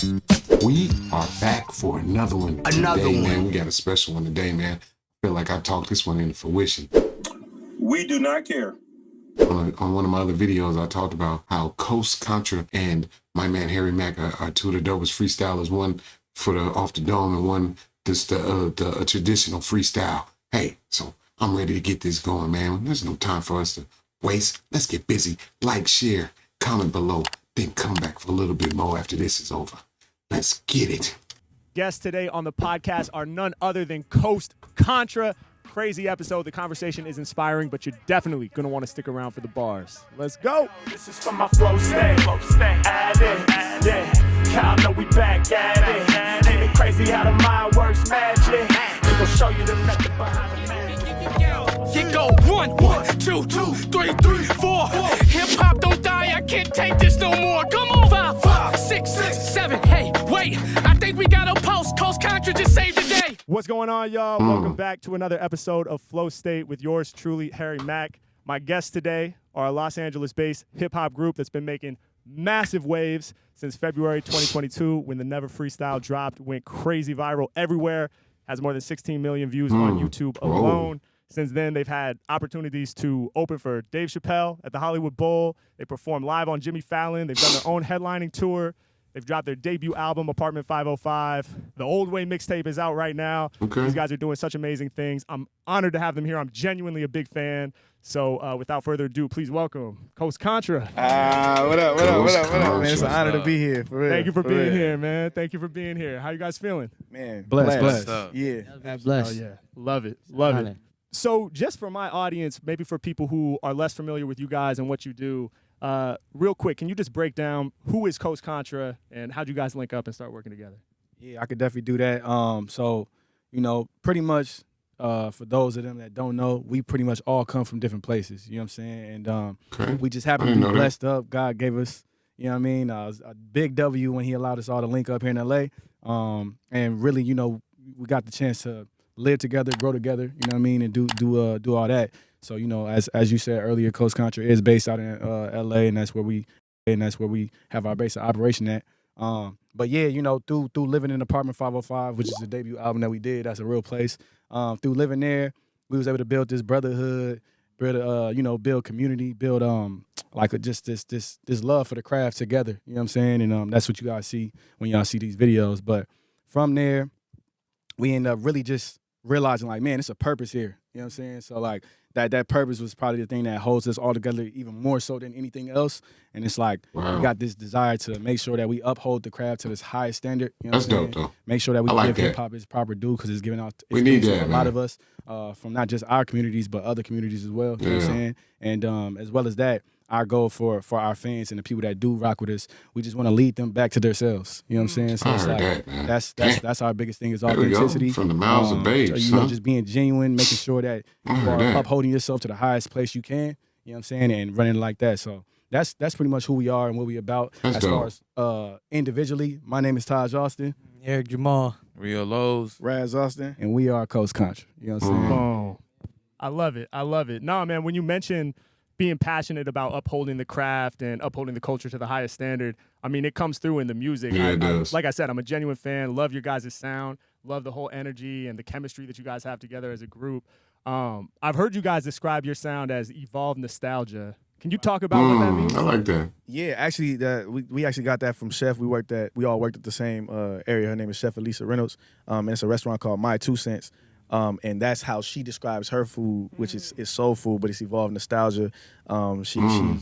We are back for another one today, man. We got a special one today, man. I feel like I talked this one into fruition. We do not care. On one of my other videos, I talked about how Coast, Contra, and my man Harry Mack are two of the dopest freestylers. One for the off the dome, and one just the traditional freestyle. Hey, so I'm ready to get this going, man. There's no time for us to waste. Let's get busy. Like, share, comment below, then come back for a little bit more after this is over. Let's get it. Guests today on the podcast are none other than Coast, Contra. Crazy episode. The conversation is inspiring, but you're definitely going to want to stick around for the bars. Let's go. This is from my flow state. Add it. Yeah. Y'all know we back at it. Ain't it crazy how the mind works magic? We gon' show you the method behind the magic. You go 1, 2, 3, 4. Hip hop don't die. I can't take this no more. Come on. 5, 6, 7. Hey, wait. I think we got a post. Coast Contra just saved the day. What's going on, y'all? Welcome back to another episode of Flow State with yours truly, Harry Mack. My guests today are a Los Angeles-based hip-hop group that's been making massive waves since February 2022 when the Never Freestyle dropped, went crazy viral everywhere, has more than 16 million views on YouTube alone. Since then, they've had opportunities to open for Dave Chappelle at the Hollywood Bowl. They performed live on Jimmy Fallon. They've done their own headlining tour. They've dropped their debut album, Apartment 505. The Old Way mixtape is out right now. Okay. These guys are doing such amazing things. I'm honored to have them here. I'm genuinely a big fan. So without further ado, please welcome Coast Contra. What up, man? It's an honor to be here, for real. Thank you for being here, man. Thank you for being here. How you guys feeling? Man, Blessed. Yeah. Blessed. Oh, yeah. Love it. Love it. So just for my audience, maybe for people who are less familiar with you guys and what you do, real quick, can you just break down who is Coast Contra and how'd you guys link up and start working together? Yeah, I could definitely do that. So, pretty much for those of them that don't know, we pretty much all come from different places, you know what I'm saying? And we just happen to be blessed up. God gave us, you know what I mean, a big W when he allowed us all to link up here in LA. And really, we got the chance to live together, grow together, you know what I mean, and do all that. So, as you said earlier, Coast Contra is based out in LA, and that's where we have our base of operation at. But yeah, through living in Apartment 505, which is the debut album that we did, that's a real place. Through living there, we was able to build this brotherhood, build community, build just this love for the craft together. You know what I'm saying? And that's what you guys see when y'all see these videos. But from there, we end up really just realizing, like, man, it's a purpose here. You know what I'm saying? So like that purpose was probably the thing that holds us all together even more so than anything else. And it's like we got this desire to make sure that we uphold the craft to this highest standard. You know That's dope, though. Make sure that we like give hip hop its proper due because it's giving out. We need to that, a lot of us from not just our communities but other communities as well. You know what I'm saying? And as well as that, our goal for our fans and the people that do rock with us, we just want to lead them back to themselves. You know what I'm saying? So it's like that's our biggest thing is authenticity. From the mouths of babes. Just being genuine, making sure that you are upholding yourself to the highest place you can. You know what I'm saying? And running like that. So that's pretty much who we are and what we about. As far as individually, my name is Taj Austin. Eric Jamal. Real Lowe's. Raz Austin. And we are Coast Contra. You know what I'm saying? Oh, I love it. I love it. No, man, when you mention being passionate about upholding the craft and upholding the culture to the highest standard, I mean, it comes through in the music. Yeah, it does. Like I said, I'm a genuine fan. Love your guys' sound. Love the whole energy and the chemistry that you guys have together as a group. I've heard you guys describe your sound as evolved nostalgia. Can you talk about what that means? I like that. Yeah, actually, we actually got that from Chef. We all worked at the same area. Her name is Chef Elisa Reynolds. And it's a restaurant called My 2 Cents. And that's how she describes her food, which is soul food, but it's evolved nostalgia. She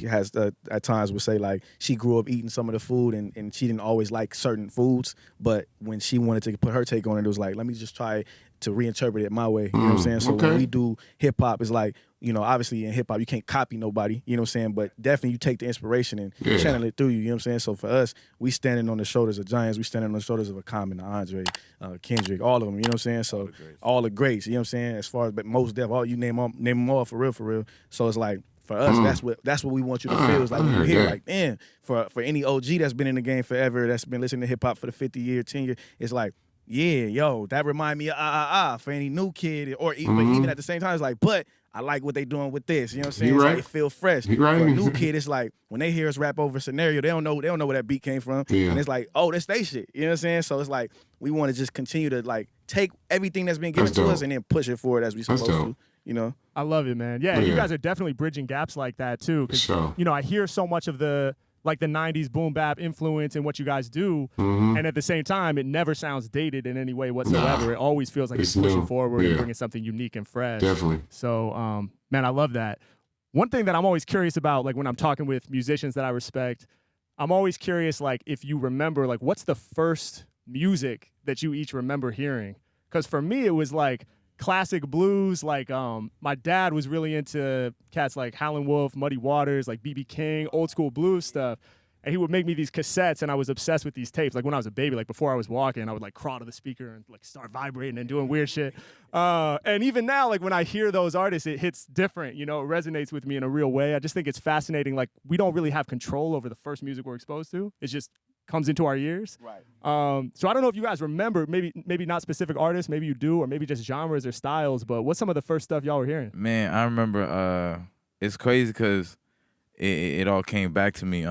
has at times would say like she grew up eating some of the food and she didn't always like certain foods, but when she wanted to put her take on it, it was like, let me just try to reinterpret it my way. You know what I'm saying? So when we do hip hop, it's like, obviously in hip hop you can't copy nobody, you know what I'm saying? But definitely you take the inspiration and channel it through you, you know what I'm saying? So for us, we standing on the shoulders of giants, we standing on the shoulders of a Common, Andre, Kendrick, all of them, you know what I'm saying? So all the greats, you know what I'm saying? As far as but most def, all you name them all for real. So it's like for us, that's what we want you to feel. It's like when you hear like, man, for any OG that's been in the game forever, that's been listening to hip hop for the 50 year, 10 year, it's like, yeah, yo, that remind me of for any new kid or even at the same time, it's like, but I like what they doing with this. You know what I'm saying? You It's right. like it feel fresh. You right. For a new kid, it's like when they hear us rap over a scenario, they don't know where that beat came from. Yeah. And it's like, oh, that's they shit. You know what I'm saying? So it's like we want to just continue to like take everything that's been given That's to dope. us and then push it forward as we supposed to. You know? I love it, man. Yeah, Yeah. you guys are definitely bridging gaps like that too. 'Cause, Sure. you know, I hear so much of the 90s boom bap influence in what you guys do, and at the same time, it never sounds dated in any way whatsoever. Nah. It always feels like it's It's pushing new. forward Yeah. and bringing something unique and fresh. Definitely. So, man, I love that. One thing that I'm always curious about, like when I'm talking with musicians that I respect, I'm always curious, like if you remember, like what's the first music that you each remember hearing? Because for me, it was like classic blues. Like my dad was really into cats like Howlin' Wolf, Muddy Waters, like B.B. King, old school blues stuff. And he would make me these cassettes, and I was obsessed with these tapes. Like when I was a baby, like before I was walking, I would like crawl to the speaker and like start vibrating and doing weird shit. And even now, like when I hear those artists, it hits different. You know, it resonates with me in a real way. I just think it's fascinating. Like we don't really have control over the first music we're exposed to. It just comes into our ears. Right. So I don't know if you guys remember, maybe not specific artists, maybe you do, or maybe just genres or styles. But what's some of the first stuff y'all were hearing? Man, I remember. It's crazy because it all came back to me.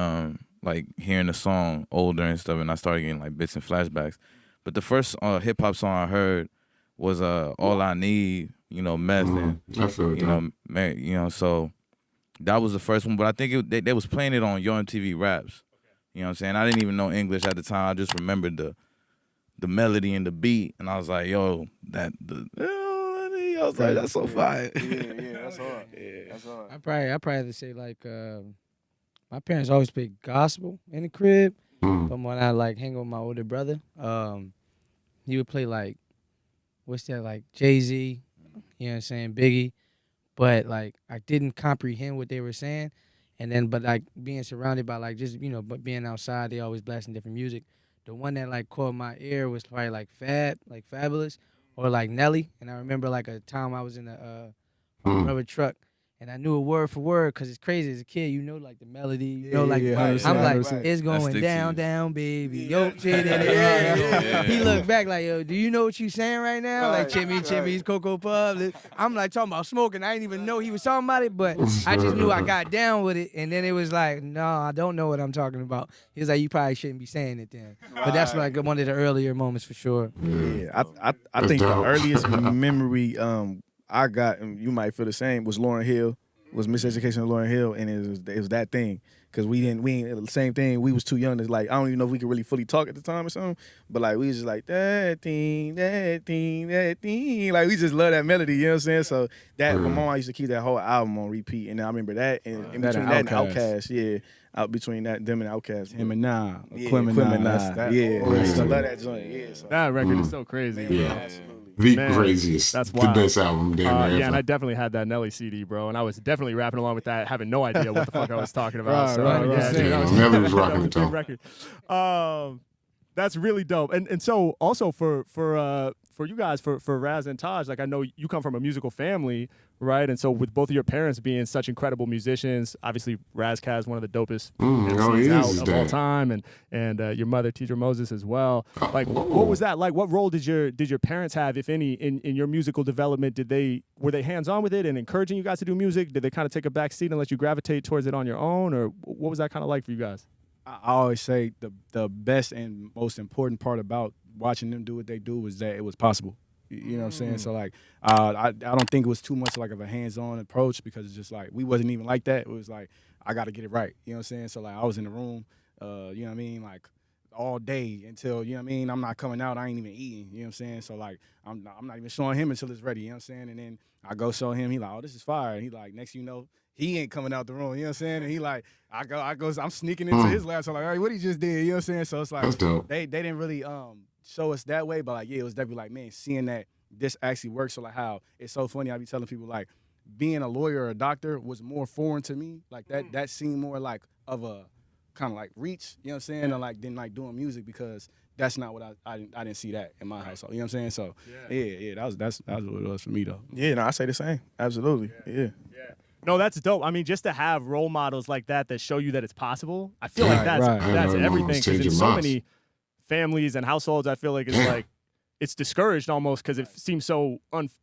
Like hearing the song older and stuff, and I started getting like bits and flashbacks. But the first hip hop song I heard was "All I Need," you know, Meth, and I feel it. you know, so that was the first one. But I think they was playing it on Yo MTV Raps. You know what I'm saying? I didn't even know English at the time. I just remembered the melody and the beat, and I was like, yo, I was like, that's so fire. Yeah, that's hard. Yeah, that's hard. I probably have to say like my parents always played gospel in the crib, but when I like hang with my older brother, he would play like what's that, like Jay-Z, you know what I'm saying, Biggie, but like I didn't comprehend what they were saying, and then but like being surrounded by like just but being outside, they always blasting different music. The one that like caught my ear was probably like Fabulous, or like Nelly, and I remember like a time I was in a rubber truck. And I knew it word for word because it's crazy. As a kid, you know, like the melody, you know, like I'm like, it's going down, down, baby. Yo, shit in the air. He looked back like, yo, do you know what you saying right now? Like Chimmy's Cocoa Puff. I'm like talking about smoking. I didn't even know he was talking about it, but I just knew I got down with it. And then it was like, no, I don't know what I'm talking about. He was like, you probably shouldn't be saying it then. But that's like one of the earlier moments for sure. Yeah, I think the earliest memory I got, and you might feel the same, was Lauryn Hill, was Miseducation of Lauryn Hill, and it was that thing. Cause we ain't the same thing. We was too young to like, I don't even know if we could really fully talk at the time or something. But like we was just like that thing. Like we just love that melody, you know what I'm saying? So that my mom used to keep that whole album on repeat, and I remember that, and in between that and Outkast, yeah. Out between them and Outkast. Him and Nah. Yeah, Quim and Nah. Yeah. I used to love that joint. Yeah. So. That record is so crazy. Yeah. Absolutely. The Man, craziest. that's the wild. best album. Damn Yeah, and I definitely had that Nelly CD, bro, and I was definitely rapping along with that, having no idea what the fuck I was talking about. Nelly was rocking the big record. That's really dope. And so also for you guys, for Raz and Taj, like I know you come from a musical family, right? And so with both of your parents being such incredible musicians, obviously Raz Kaz, one of the dopest MCs out of all time, and your mother, Teacher Moses, as well. Like, what was that like? What role did your parents have, if any, in your musical development? Were they hands-on with it and encouraging you guys to do music? Did they kind of take a back seat and let you gravitate towards it on your own, or what was that kind of like for you guys? I always say the best and most important part about watching them do what they do was that it was possible. You know what I'm saying? So like, I don't think it was too much like of a hands-on approach, because it's just like we wasn't even like that. It was like I got to get it right. You know what I'm saying? So like I was in the room, you know what I mean, like all day until, you know what I mean, I'm not coming out. I ain't even eating. You know what I'm saying? So like I'm not even showing him until it's ready. You know what I'm saying? And then I go show him. He like, oh, this is fire. And he like, next you know, he ain't coming out the room, you know what I'm saying? And he like, I'm sneaking into his lab, so like, all right, what he just did, you know what I'm saying? So it's like, they didn't really show us that way, but like, yeah, it was definitely like, man, seeing that this actually works. So like how, it's so funny, I be telling people like, being a lawyer or a doctor was more foreign to me. Like that seemed more like of a kind of like reach, you know what I'm saying? Or like, than like doing music, because that's not what I didn't see that in my household. You know what I'm saying? So yeah, that's what it was for me though. Yeah, no, I say the same. Absolutely. Yeah. No, that's dope. I mean, just to have role models like that show you that it's possible, I feel like that's everything. Because in so many families and households, I feel like it's like it's discouraged almost because it seems so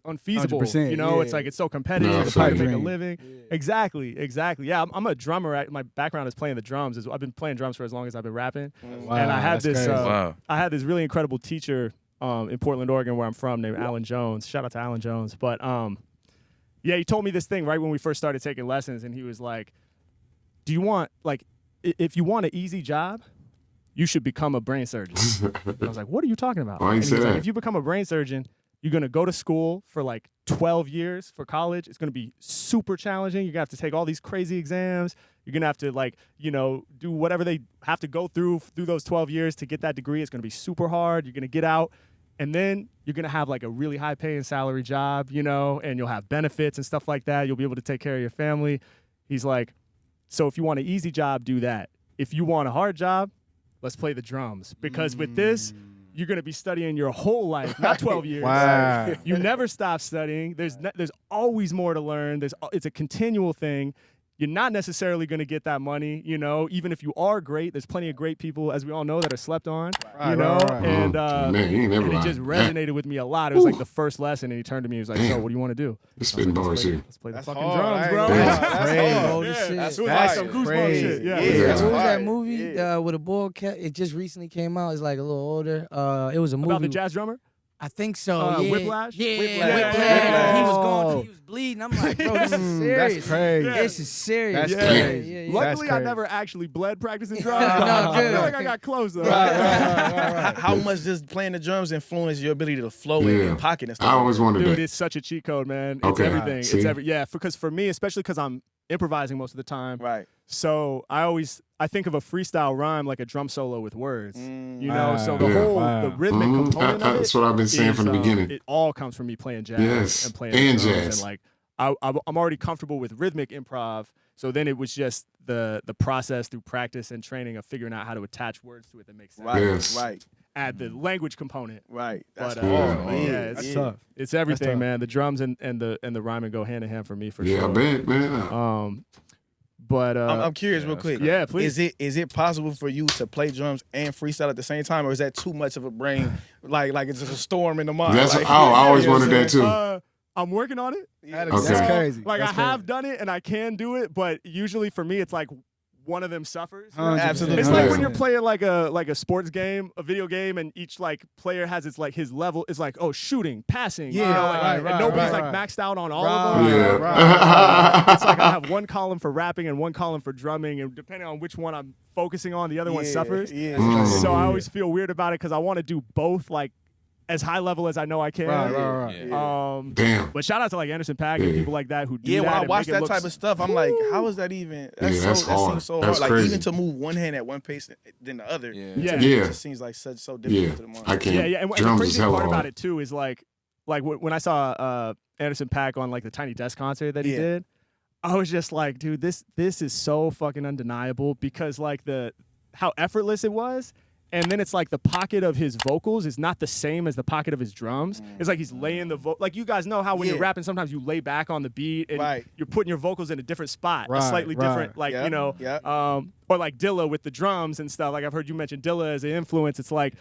unfeasible. 100%, You know, yeah. it's like it's so competitive. No, It's hard to pipe make a dream. living. Exactly. Yeah, I'm a drummer. My background is playing the drums. I've been playing drums for as long as I've been rapping. Wow, And I had that's this crazy. Wow. I had this really incredible teacher in Portland, Oregon, where I'm from, named Alan Jones. Shout out to Alan Jones. But yeah, he told me this thing right when we first started taking lessons, and he was like, "Do you want if you want an easy job, you should become a brain surgeon." And I was like, "What are you talking about?" Why you And he say was like, that? "If you become a brain surgeon, you're gonna go to school for like 12 years for college. It's gonna be super challenging. You're gonna have to take all these crazy exams. You're gonna have to do whatever they have to go through those 12 years to get that degree. It's gonna be super hard. You're gonna get out, and then you're gonna have like a really high paying salary job, and you'll have benefits and stuff like that. You'll be able to take care of your family." He's like, "So if you want an easy job, do that. If you want a hard job, let's play the drums. Because with this, you're going to be studying your whole life, not 12 years. Wow. You never stop studying. There's always more to learn. It's a continual thing. You're not necessarily going to get that money, even if you are great. There's plenty of great people, as we all know, that are slept on, Right. And, Man, you ain't never and it lied. just resonated with me a lot. It was like the first lesson, and he turned to me. He was like, "So, what do you want to do?" You're spitting bars here. Let's play the That's fucking hard. drums, I bro. ain't gonna lie. That's That's crazy. hard. Holy Yeah, shit. it was That's like some goosebumps crazy. shit. Yeah. Yeah. What That's was fire. that movie Yeah. with a boy? It just recently came out. It's like a little older. It was a movie. About the jazz drummer? I think so. Yeah. Whiplash? Yeah, Whiplash. Whiplash. Yeah. He was bleeding. I'm like, bro, this is serious. That's crazy. Yeah. This is serious. That's yeah, crazy. yeah, yeah. Luckily, I crazy. never actually bled practicing drums. No, I good. feel like I got close, though. How much does playing the drums influence your ability to flow in your pocket and stuff? I always wanted Dude, that. it's such a cheat code, man. It's Okay. everything. See? Because for me, especially because I'm improvising most of the time. Right. So I think of a freestyle rhyme like a drum solo with words. So the Yeah. whole Wow. the rhythmic component of it. That's what I've been saying is, from the beginning. It all comes from me playing jazz Yes, and playing and drums jazz. and like I'm already comfortable with rhythmic improv. So then it was just the process through practice and training of figuring out how to attach words to it that makes sense. Right. Yes. Right. Add the language component. Right. That's But, hard, man. yeah, That's tough. It's everything, tough. man. The drums and the rhyming go hand in hand for me for Yeah, sure. I bet, man. But I'm curious, real quick. Yeah, please. Is it possible for you to play drums and freestyle at the same time, or is that too much of a brain? Like it's just a storm in the mind. That's like, I always you know what wanted I'm that too. I'm working on it. That's Okay. crazy. Like That's I have done it and I can do it, but usually for me it's like one of them suffers. 100%. Absolutely. It's like when 100%. you're playing like a sports game, a video game, and each like player has its like his level. It's like shooting, passing, Yeah, and right, nobody's right, like right. maxed out on all Right, of them. Yeah. It's like I have one column for rapping and one column for drumming, and depending on which one I'm focusing on, the other one suffers. Yeah. So I always feel weird about it because I want to do both like as high level as I know I can. Right. Damn. But shout out to like Anderson .Paak and Yeah. people like that who do Yeah, that. when I and watch make it that look type of stuff, I'm like, how is that even? That's Yeah, that's that hard. seems so That's hard. Like crazy. even to move one hand at one pace than the other. Yeah. It Yeah. just seems like so difficult Yeah, to the mind. I can't. Yeah. And the Drums is crazy hella part about hard. it too is like when I saw Anderson .Paak on like the Tiny Desk concert that he Yeah. did, I was just like, dude, this is so fucking undeniable because like how effortless it was. And then it's like the pocket of his vocals is not the same as the pocket of his drums. It's like he's laying like you guys know how when you're Yeah. rapping, sometimes you lay back on the beat and Right. you're putting your vocals in a different spot, a Right, slightly right. different, like, Yeah, or like Dilla with the drums and stuff. Like I've heard you mention Dilla as an influence. It's like,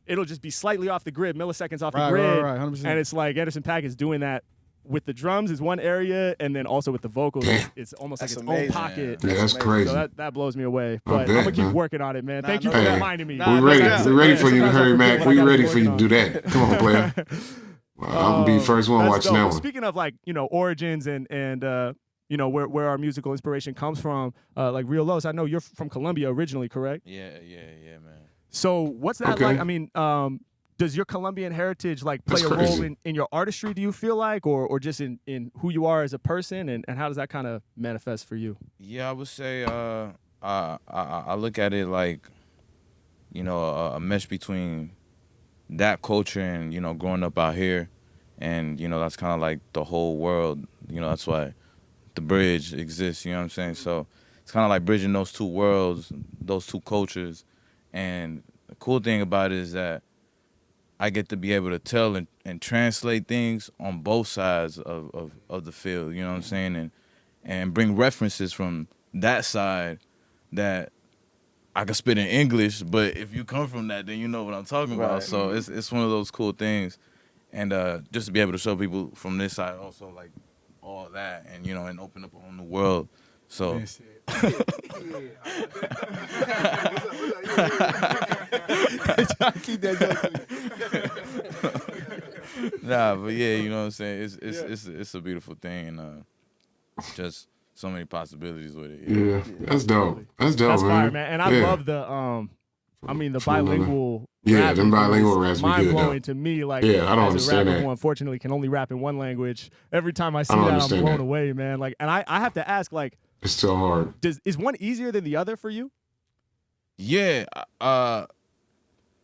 it'll just be slightly off the grid, milliseconds off the Right, grid. right, 100%. And it's like Anderson .Paak is doing that with the drums is one area, and then also with the vocals, it's almost That's like its amazing. own pocket. Yeah, that's amazing. crazy. So that blows me away. I But I'm bet, gonna keep man. working on it, man. Thank you no for doubt. reminding me. Nah, We ready. that's We ready for you, Sometimes I Harry forget Mack. what I We gotta ready be for you to working do that. Come on, player. Well, I'm gonna be the first one That's watching dope. that one. Speaking of like origins and where our musical inspiration comes from, like Real Los. I know you're from Colombia originally, correct? Yeah, man. So what's that Okay. like? I mean, does your Colombian heritage like play That's a role crazy. in your artistry? Do you feel like, or just in who you are as a person, and how does that kind of manifest for you? Yeah, I would say I look at it like, a mesh between that culture and, growing up out here. And, that's kind of like the whole world. That's why the bridge exists, you know what I'm saying? So it's kind of like bridging those two worlds, those two cultures. And the cool thing about it is that I get to be able to tell and translate things on both sides of the field, you know what I'm saying? And bring references from that side that I can spit in English, but if you come from that, then you know what I'm talking about. Right. So it's one of those cool things, and just to be able to show people from this side also like all that, and you know, and open up a whole new world. So. Nah, but yeah, you know what I'm saying. It's a beautiful thing, and just so many possibilities with it. Yeah, that's dope. That's dope, That's man. fire, man. And I love the the bilingual. Yeah, rapping them bilingual is raps be mind good, blowing though. to me. Like, Yeah, I don't as understand a rapper that. who unfortunately can only rap in one language. Every time I see don't that, I'm understand blown that. away, man. Like, and I have to ask, like, It's so hard. is one easier than the other for you? Yeah,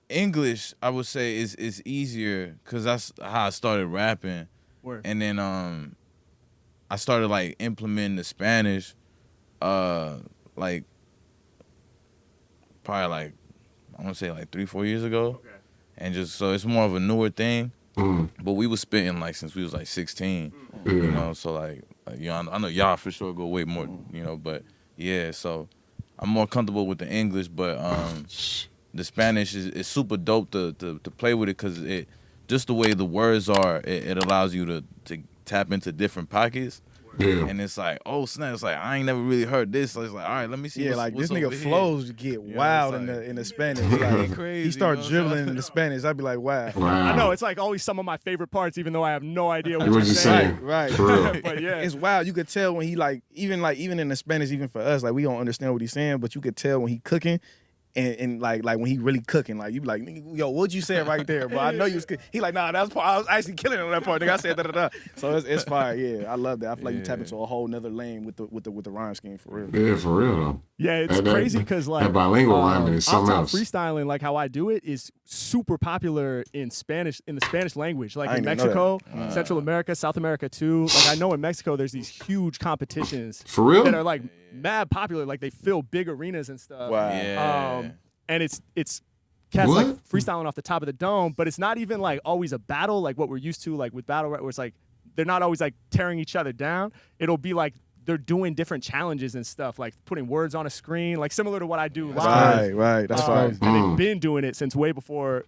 English I would say is easier because that's how I started rapping, Word. and then I started like implementing the Spanish, like probably like I want to say like 3-4 years ago, Okay. and just so it's more of a newer thing. Mm. But we was spitting like since we was like 16, Yeah. you know. So like you know, I know y'all for sure go way more, you know. But yeah, so I'm more comfortable with the English, but the Spanish is super dope to play with it because it just the way the words are, it allows you to tap into different pockets. Yeah. And it's like, oh snap! It's like I ain't never really heard this. So it's like, all right, let me see. Yeah, what's, like what's this nigga over here. flows get You know, wild it's like- in the Spanish. Yeah, Like, crazy, he start you know, dribbling so- in the Spanish. I'd be like, wow. Wow. I know it's like always some of my favorite parts, even though I have no idea what What you're you saying. saying? Right. For real. But yeah, It's wild. You could tell when he like even in the Spanish, even for us, like we don't understand what he's saying, but you could tell when he cooking. And like when he really cooking, like you be like, nigga, yo, what'd you say right there? But I know you was. He like, nah, that's part. I was actually killing it on that part. Nigga, I said da da da. So it's fire. Yeah, I love that. I feel like you tap into a whole nother lane with the rhyme scheme for real. Yeah, for real though. yeah, it's That- crazy because like that bilingual rhyming is something off-top else. freestyling, like how I do it, is super popular in Spanish, in the Spanish language, like I in didn't even know Mexico, Central America, South America too. Like I know in Mexico, there's these huge competitions For real? that are like mad popular. Like they fill big arenas and stuff. Wow. Yeah. And it's cats What? like freestyling off the top of the dome, but it's not even like always a battle like what we're used to, like with battle rap, where it's like they're not always like tearing each other down. It'll be like they're doing different challenges and stuff, like putting words on a screen, like similar to what I do live. Right. That's fire. And they've been doing it since way before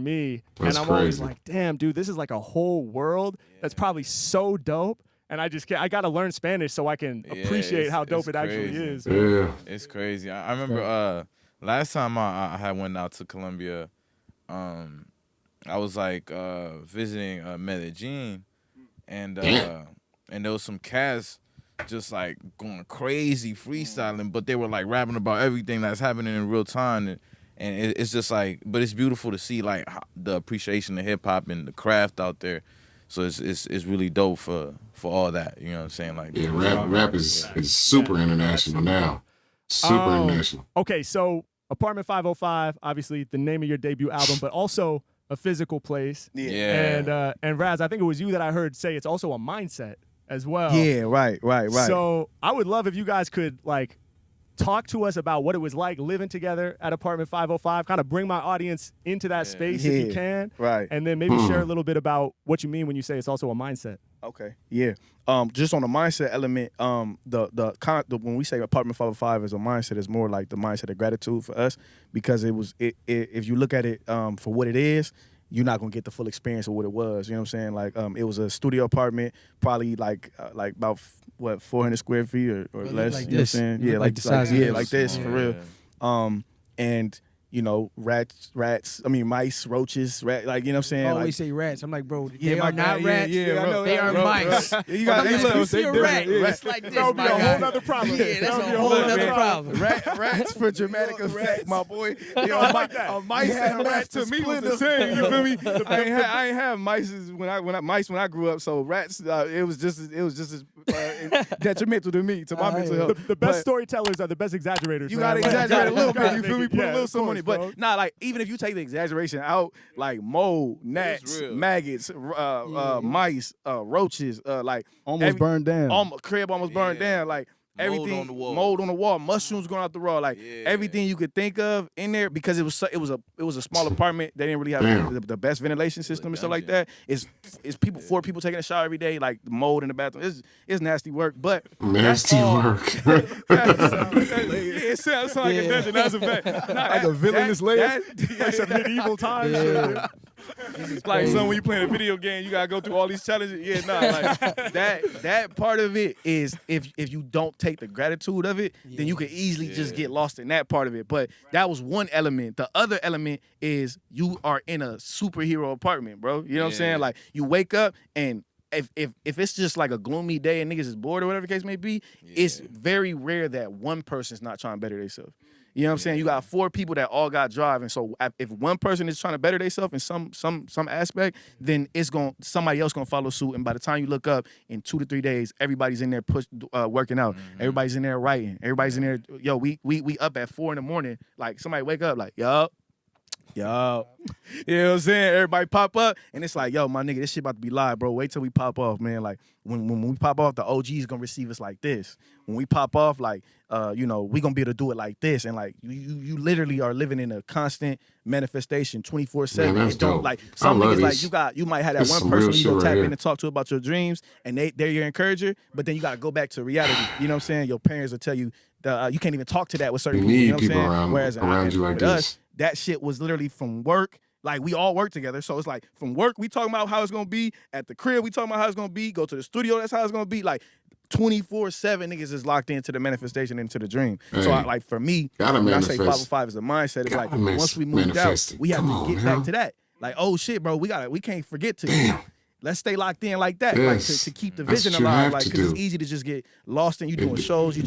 me. That's and I'm always crazy. like, damn, dude, this is like a whole world that's probably so dope. And I gotta learn Spanish so I can Yeah, appreciate it's- how dope it's it actually crazy. is. Yeah. It's crazy. I remember last time I had went out to Colombia, I was like visiting Medellin, and there was some cats just like going crazy freestyling, but they were like rapping about everything that's happening in real time, and it's just like, but it's beautiful to see like the appreciation of hip hop and the craft out there. So it's really dope for all that. You know what I'm saying? Like Yeah, rap is super international now. Super international. Okay, so Apartment 505, obviously the name of your debut album, but also a physical place. Yeah. And Raz, I think it was you that I heard say it's also a mindset as well. Yeah, right. So I would love if you guys could like talk to us about what it was like living together at Apartment 505, kind of bring my audience into that space if you can. Right. And then maybe share a little bit about what you mean when you say it's also a mindset. Okay. Yeah. Just on the mindset element, when we say Apartment 505 as a mindset, is more like the mindset of gratitude for us, because if you look at it for what it is, you're not gonna get the full experience of what it was. You know what I'm saying? Like it was a studio apartment, probably like about 400 square feet or less. like you know what I'm this. saying? It Yeah, look like like the size of yeah, this. like this for real. And you know, mice, roaches, like, you know what I'm saying? Always Like, say rats. I'm like, bro, Yeah, they my are not guy, rats. yeah, I know they are bro, mice. bro. You got You see a rat, yeah. it's like this, That would be my a whole guy. nother problem. Yeah, that's That would a be whole other problem. Rats for dramatic effect, my boy. Yo, a mice and a rat to me was the same. You feel me? I ain't have mice when I grew up. So rats, it was just as detrimental to me, to my mental health. The best But storytellers are the best exaggerators. you man. gotta Like, exaggerate a little gotta bit. You feel make me? it- Put yeah, a little of some money, course, bro. but nah, like even if you take the exaggeration out, like mold, gnats, real. maggots, mice, roaches, like Almost burned down. crib almost burned down. Like everything on the wall. mold on the wall, mushrooms going out the wall, like everything you could think of in there, because it was a small apartment. They didn't really have the best ventilation system and stuff like that. It's people, 4 people taking a shower every day, like the mold in the bathroom. It's nasty work, but nasty work. It sounds like a dungeon. That's a fact. Like a villainous layer. That's a medieval time. Yeah. It's like when you playing a video game, you gotta go through all these challenges. Yeah, like that part of it is if you don't take the gratitude of it, then you can easily just get lost in that part of it. But that was one element. The other element is you are in a superhero apartment, bro. You know what I'm saying? Like you wake up and if it's just like a gloomy day and niggas is bored or whatever the case may be, it's very rare that one person's not trying to better themselves. You know what I'm saying? You got 4 people that all got drive, and so if one person is trying to better themselves in some aspect, then somebody else gonna follow suit. And by the time you look up in 2 to 3 days, everybody's in there working out. Everybody's in there writing. Everybody's in there. Yo, we up at 4 a.m. Like somebody wake up like yo. You know what I'm saying? Everybody pop up, and it's like, yo, my nigga, this shit about to be live, bro. Wait till we pop off, man. Like, when we pop off, the OG's gonna receive us like this. When we pop off, like, we gonna be able to do it like this. And, like, you literally are living in a constant manifestation 24/7. It don't, like, some niggas, like, you might have that one person you go tap in and talk to about your dreams, and they're your encourager, but then you gotta go back to reality. You know what I'm saying? Your parents will tell you, you can't even talk to that with certain people. You know what I'm saying? Whereas around you like this. That shit was literally from work. Like, we all work together. So it's like, from work, we talking about how it's going to be. At the crib, we talking about how it's going to be. Go to the studio, that's how it's going to be. Like, 24/7 niggas is locked into the manifestation, into the dream. Hey, so, for me, when I say 505 is a mindset, it's like, once we moved out, we have to get back to that. Like, oh, shit, bro, we can't forget to... Let's stay locked in like that, like to keep the vision alive. Like, because it's easy to just get lost in you doing shows. You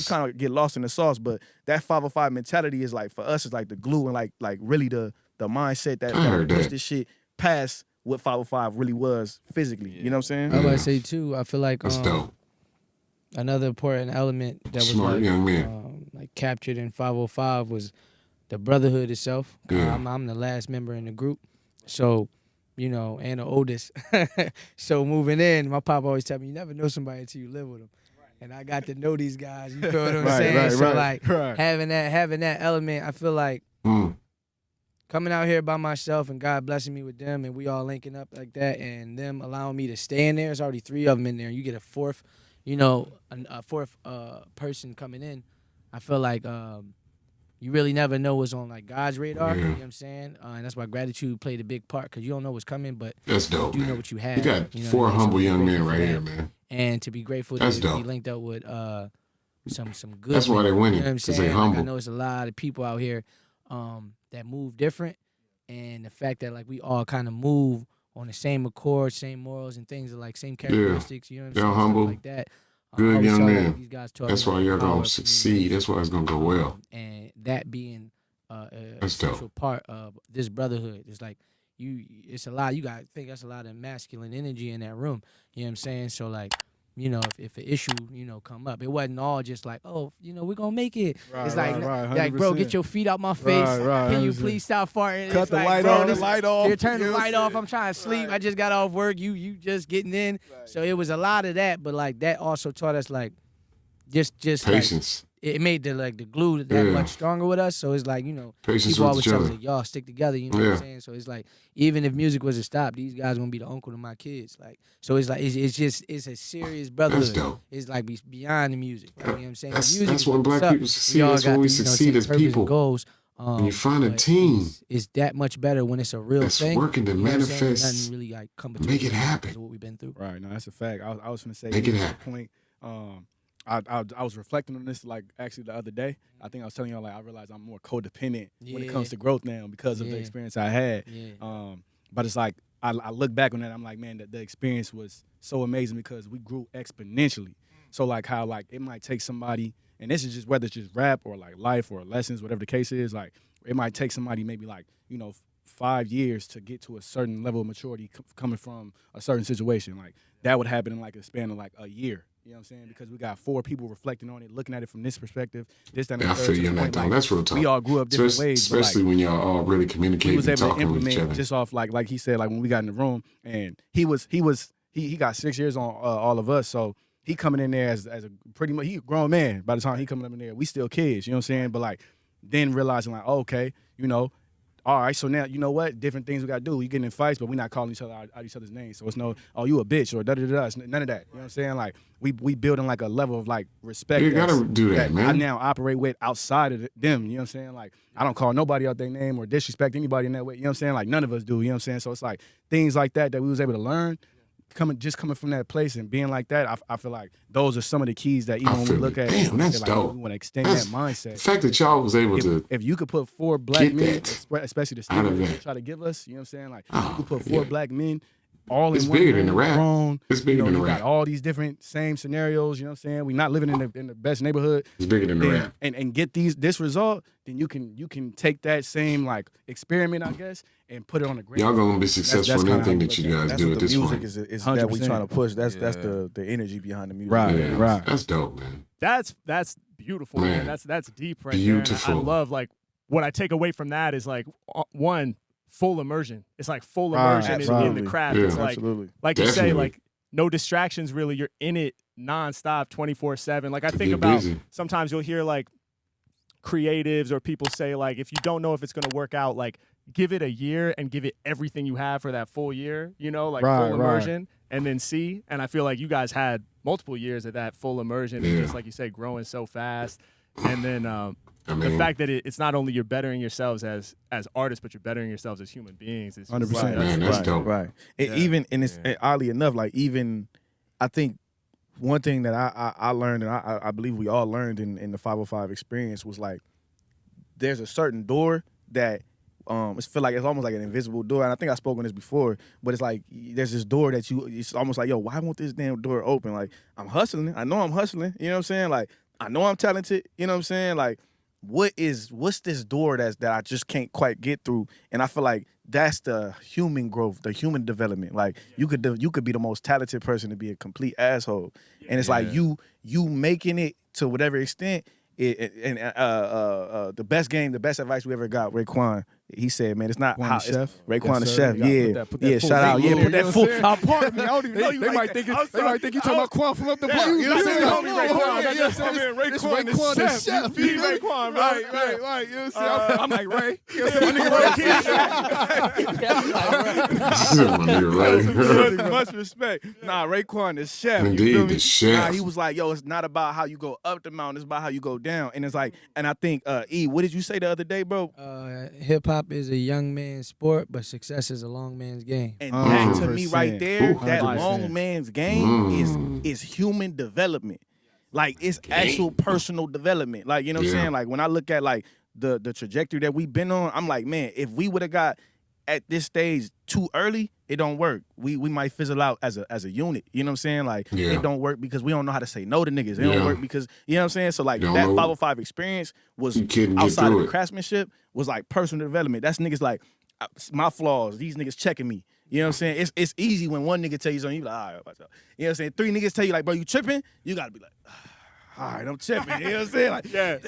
kind of get lost in the sauce. But that 505 mentality is like, for us, it's like the glue and like really the mindset that push this shit past what 505 really was physically. You know what I'm saying? I would say too. I feel like that's dope. Another important element that was smart young man, like captured in 505 was the brotherhood itself. Yeah. I'm the last member in the group, so. You know, and the oldest. So moving in, my pop always tell me, you never know somebody until you live with them. And I got to know these guys, you feel what I'm saying? So having that element, I feel like coming out here by myself and God blessing me with them and we all linking up like that and them allowing me to stay in there. There's already 3 of them in there. You get a fourth, a fourth person coming in. I feel like you really never know what's on like God's radar. You know what I'm saying? And that's why gratitude played a big part, because you don't know what's coming, but that's dope. You know what you have. You got 4 humble young men right here, man. And to be grateful to be linked up with some good. That's why they winning. You know what I'm saying? They humble. Like, I know there's a lot of people out here that move different, and the fact that like we all kind of move on the same accord, same morals and things, like same characteristics. You know what I'm saying? Humble. Stuff like that. Good young man. These guys that's why y'all gonna succeed. That's why it's gonna go well. And that being a essential part of this brotherhood. It's like it's a lot. You gotta think that's a lot of masculine energy in that room. You know what I'm saying? So like, if an issue, come up, it wasn't all just like, oh, we're gonna make it. Right, it's like, like, bro, get your feet out my face. Can you please stop farting? Cut the light on. Turn the light off. I'm trying to sleep. I just got off work. You just getting in. So it was a lot of that, but like that also taught us like just patience. Like, it made the glue that much stronger with us. So it's like, patience people always each tell other. us, y'all stick together, you know what I'm saying? So it's like, even if music was to stop, these guys gonna be the uncle to my kids. Like, so it's like, it's a serious brotherhood. That's dope. It's like beyond the music. Like, you know what I'm saying? That's when black people succeed. That's when we succeed as people. Goals, when you find a team, it's that much better when it's a real that's thing. Working to manifest. Nothing really like come between. Make it happen. What we've been through. Right. No, that's a fact. I was gonna say make it happen. Point. I was reflecting on this like actually the other day. I think I was telling y'all like I realized I'm more codependent when it comes to growth now because of the experience I had. But it's like I look back on that, I'm like, man, the experience was so amazing because we grew exponentially. So like how like it might take somebody, and this is just whether it's just rap or like life or lessons, whatever the case is, like it might take somebody maybe like 5 years to get to a certain level of maturity coming from a certain situation. Like that would happen in like a span of like a year. You know what I'm saying? Because we got 4 people reflecting on it, looking at it from this perspective, this, that, and the third. I feel you on that, though. That's real talk. We all grew up different ways. Especially when y'all all really communicating and talking with each other. Just off like he said, like when we got in the room, and he got 6 years on all of us, so he coming in there as a pretty much, he a grown man by the time he coming up in there. We still kids, you know what I'm saying? But like, then realizing like, oh, okay, you know, all right, so now, you know what? Different things we got to do. We getting in fights, but we're not calling each other out each other's names. So it's no, oh, you a bitch or da-da-da-da. It's none of that. You know what I'm saying? Like, we building like a level of like respect. You got to do that, man. I now operate with outside of them. You know what I'm saying? Like, I don't call nobody out their name or disrespect anybody in that way. You know what I'm saying? Like, none of us do. You know what I'm saying? So it's like things like that we was able to learn. Coming from that place and being like that, I feel like those are some of the keys that even when we look at damn, that's like, dope. we want to extend that mindset. The fact that y'all was able to if you could put 4 black men, especially the out of stigma they that. try to give us, you know what I'm saying? Like you could put 4 black men all It's in one bigger than the room, rap. grown, It's bigger than the you rap. got all these different same scenarios, you know what I'm saying? We're not living in the best neighborhood. It's bigger than the rap. And get this result, then you can take that same like experiment, I guess, and put it on the grand. Y'all gonna be successful in anything that you guys do at this point. That's what the music is that we 100%. trying to push. That's the energy behind the music. Right. That's dope, man. That's beautiful, man. That's deep right Beautiful. there. And I love like what I take away from that is like one, full immersion. It's like full Right, immersion in the craft. Yeah. It's like Absolutely. like you say, Definitely. like no distractions really. You're in it nonstop, 24/7. Like I To think get about busy. sometimes you'll hear like creatives or people say like if you don't know if it's gonna work out, like give it a year and give it everything you have for that full year. You know, like Right, full immersion, and then see. And I feel like you guys had multiple years of that full immersion, and just like you say, growing so fast. And then the fact that it's not only you're bettering yourselves as artists, but you're bettering yourselves as human beings. Is 100%. Man, that's dope. Right. Even and it's oddly enough, like even I think one thing that I learned and I believe we all learned in the 505 experience was like there's a certain door that it's feel like it's almost like an invisible door. And I think I spoke on this before, but it's like there's this door that it's almost like, yo, why won't this damn door open? Like I'm hustling. I know I'm hustling. You know what I'm saying? Like I know I'm talented. You know what I'm saying? Like what's this door that I just can't quite get through? And I feel like that's the human growth, the human development. Like you could be the most talented person to be a complete asshole, and it's like you making it to whatever extent. The best advice we ever got, Raekwon. He said, "Man, it's not how chef. Raekwon the Yes, chef. sir. Put that full Shout out, name put that in, full. you know what I'm saying? Pardon me, I don't even know you. They might think you talking about Quan from up the block. You know what I'm saying? It's Raekwon the chef. Raekwon, right. You know what I'm saying? I'm like Ray. You know what I'm saying? Right. Much respect. Nah, Raekwon the chef. Indeed, you feel me? the chef. Nah, he was like, yo, it's not about how you go up the mountain, it's about how you go down. And it's like, and I think, E, what did you say the other day, bro? Hip hop is a young man's sport, but success is a long man's game. And that to me right there, Ooh, that 100%. long man's game is human development. Like it's actual personal development. Like, you know what I'm saying? Like when I look at like the trajectory that we've been on, I'm like, man, if we would have got at this stage too early, it don't work. We might fizzle out as a unit. You know what I'm saying? Like it don't work because we don't know how to say no to niggas. It don't work because you know what I'm saying? So like that 505 experience was outside of the craftsmanship was like personal development. That's niggas like my flaws, these niggas checking me. You know what I'm saying? It's easy when one nigga tell you something, you be like, all right, watch out. You know what I'm saying? 3 niggas tell you like, bro, you tripping? You gotta be like, all right, I'm tripping. You know what I'm saying? Like, nigga.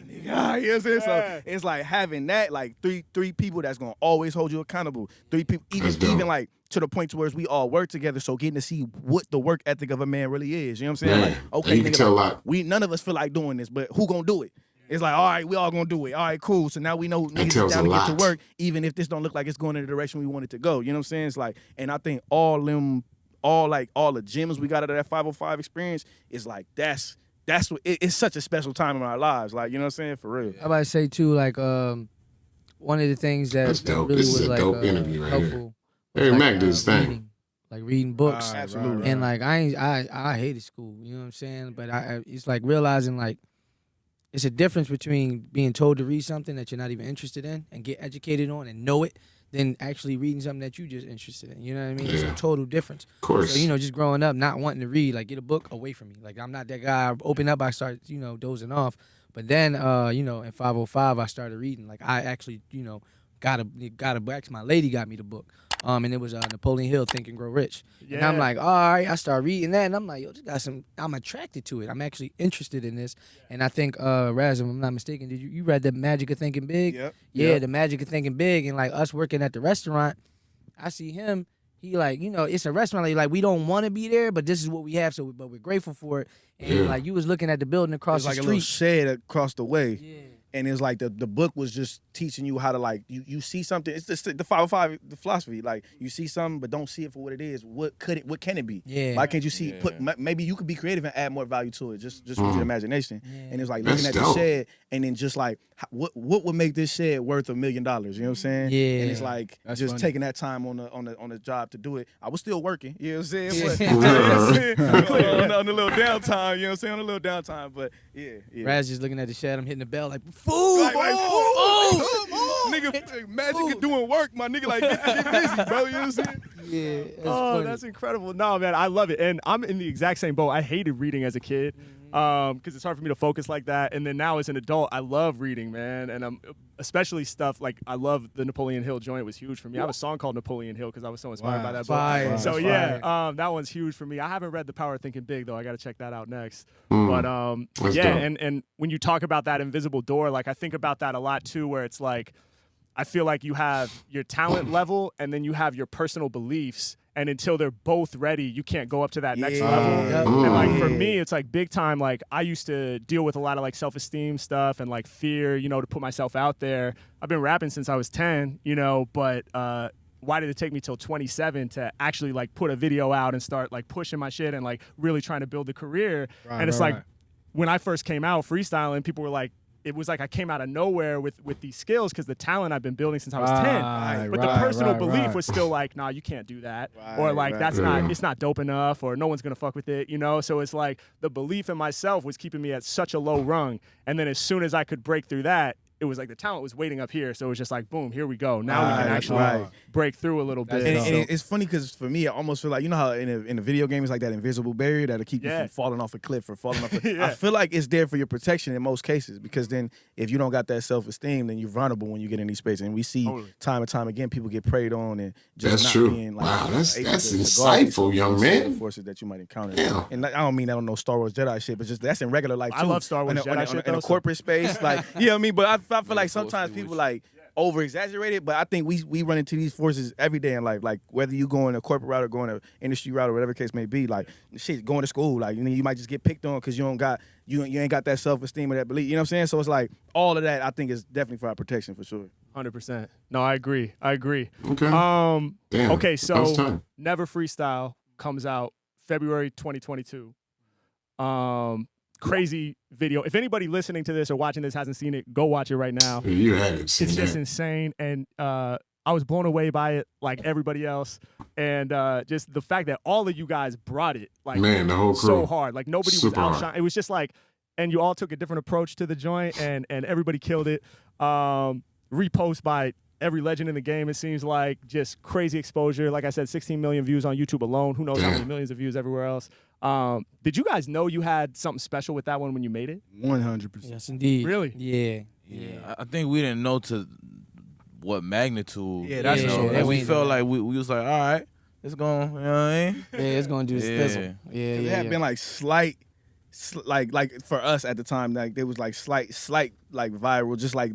You know what I'm saying? So it's like having that, like three people that's gonna always hold you accountable. 3 people, even like to the point to where we all work together. So getting to see what the work ethic of a man really is. You know what I'm saying? Yeah. Like, okay, you can tell a lot. None of us feel like doing this, but who gonna do it? It's like, all right, we all gonna do it. All right, cool. So now we know niggas is down to get to work, even if this don't look like it's going in the direction we want it to go. You know what I'm saying? It's like, and I think all the gems we got out of that 505 experience is like that's what it's such a special time in our lives. Like, you know what I'm saying? For real. I about to say too, like one of the things that dope. really This is was a like dope interview right helpful. here. Harry Mack did his thing. Reading, like reading books. Absolutely. And like I hated school, you know what I'm saying? But it's like realizing like it's a difference between being told to read something that you're not even interested in and get educated on and know it, than actually reading something that you just interested in. You know what I mean? It's a total difference. Of course. So, you know, just growing up, not wanting to read, like get a book away from me. Like I'm not that guy. I open up, I start, dozing off. But then, in 505, I started reading. Like I actually, got a book. My lady got me the book. And it was Napoleon Hill, Think and Grow Rich. Yeah. And I'm like, all right, I start reading that, and I'm like, yo, this got some. I'm attracted to it. I'm actually interested in this, and I think Raz, if I'm not mistaken, did you read The Magic of Thinking Big? Yep. Yeah, The Magic of Thinking Big, and like us working at the restaurant, I see him. he like, it's a restaurant. Like we don't want to be there, but this is what we have. So, but we're grateful for it. And like you was looking at the building across the street. Like a little shed across the way. Yeah. And it's like the book was just teaching you how to like you see something. It's just the 505 the philosophy. Like you see something but don't see it for what it is. What can it be? Yeah. Why can't you see maybe you could be creative and add more value to it just with your imagination. Yeah. And it's like looking at the shed and then just like what would make this shed worth $1 million? You know what I'm saying? Yeah. And it's like that's just funny. Taking that time on the job to do it. I was still working. You know what I'm saying? But, on the little downtime. You know what I'm saying? On the little downtime. But yeah. Raz just looking at the shed. I'm hitting the bell like food. Nigga, magic doing work, my nigga. Like, get busy, bro. You know what I'm saying? Yeah. Funny. That's incredible. No, man, I love it. And I'm in the exact same boat. I hated reading as a kid because it's hard for me to focus like that. And then now as an adult, I love reading, man. And I'm especially stuff like I love the Napoleon Hill joint was huge for me. I have a song called Napoleon Hill because I was so inspired by that book. So yeah, that one's huge for me. I haven't read The Power of Thinking Big though. I got to check that out next. But yeah, and when you talk about that invisible door, like I think about that a lot too, where it's like I feel like you have your talent level and then you have your personal beliefs. And until they're both ready, you can't go up to that next level. And like for me, it's like big time. Like I used to deal with a lot of like self-esteem stuff and like fear, to put myself out there. I've been rapping since I was 10, but why did it take me till 27 to actually like put a video out and start like pushing my shit and like really trying to build a career? And it's like when I first came out freestyling, people were like, it was like I came out of nowhere with these skills because the talent I've been building since I was 10. But the personal belief was still like, nah, you can't do that. Or like, it's not dope enough or no one's going to fuck with it, So it's like the belief in myself was keeping me at such a low rung. And then as soon as I could break through that, it was like the talent was waiting up here. So it was just like, boom, here we go. Now we can actually break through a little bit. And it's funny because for me, I almost feel like, how in a video game, it's like that invisible barrier that'll keep you from falling off a cliff or falling off I feel like it's there for your protection in most cases because then if you don't got that self-esteem, then you're vulnerable when you get in these spaces. And we see time and time again, people get preyed on and just not being like, wow, that's insightful, young man. Forces that you might encounter. Yeah. And I don't mean I don't know Star Wars Jedi shit, but just that's in regular life too. I love Star Wars Jedi shit in a corporate space. Like, you know what I mean? But I feel like sometimes people like over exaggerate it, but I think we run into these forces every day in life. Like whether you going a corporate route or going an industry route or whatever the case may be, like shit, going to school, like you might just get picked on because you ain't got that self-esteem or that belief. You know what I'm saying? So it's like all of that I think is definitely for our protection for sure. 100%. No, I agree. Okay. Damn, okay, so Never Freestyle comes out February 2022. Crazy video. If anybody listening to this or watching this hasn't seen it, go watch it right now. You haven't seen it. It's just insane. And I was blown away by it like everybody else. And just the fact that all of you guys brought it, like, man, the whole crew. So hard. Like nobody was Super outshined. hard. It was just like, and you all took a different approach to the joint and everybody killed it. Repost by every legend in the game, it seems like. Just crazy exposure. Like I said, 16 million views on YouTube alone. Who knows how many millions of views everywhere else. Did you guys know you had something special with that one when you made it? 100%. Yes, indeed. Really? Yeah. I think we didn't know to what magnitude. Yeah, that's like we felt like we was like, all right, it's going, you know what I mean? Yeah, it's going to do this thizzle. Yeah. It had been like slight, like for us at the time, like there was like slight like viral, just like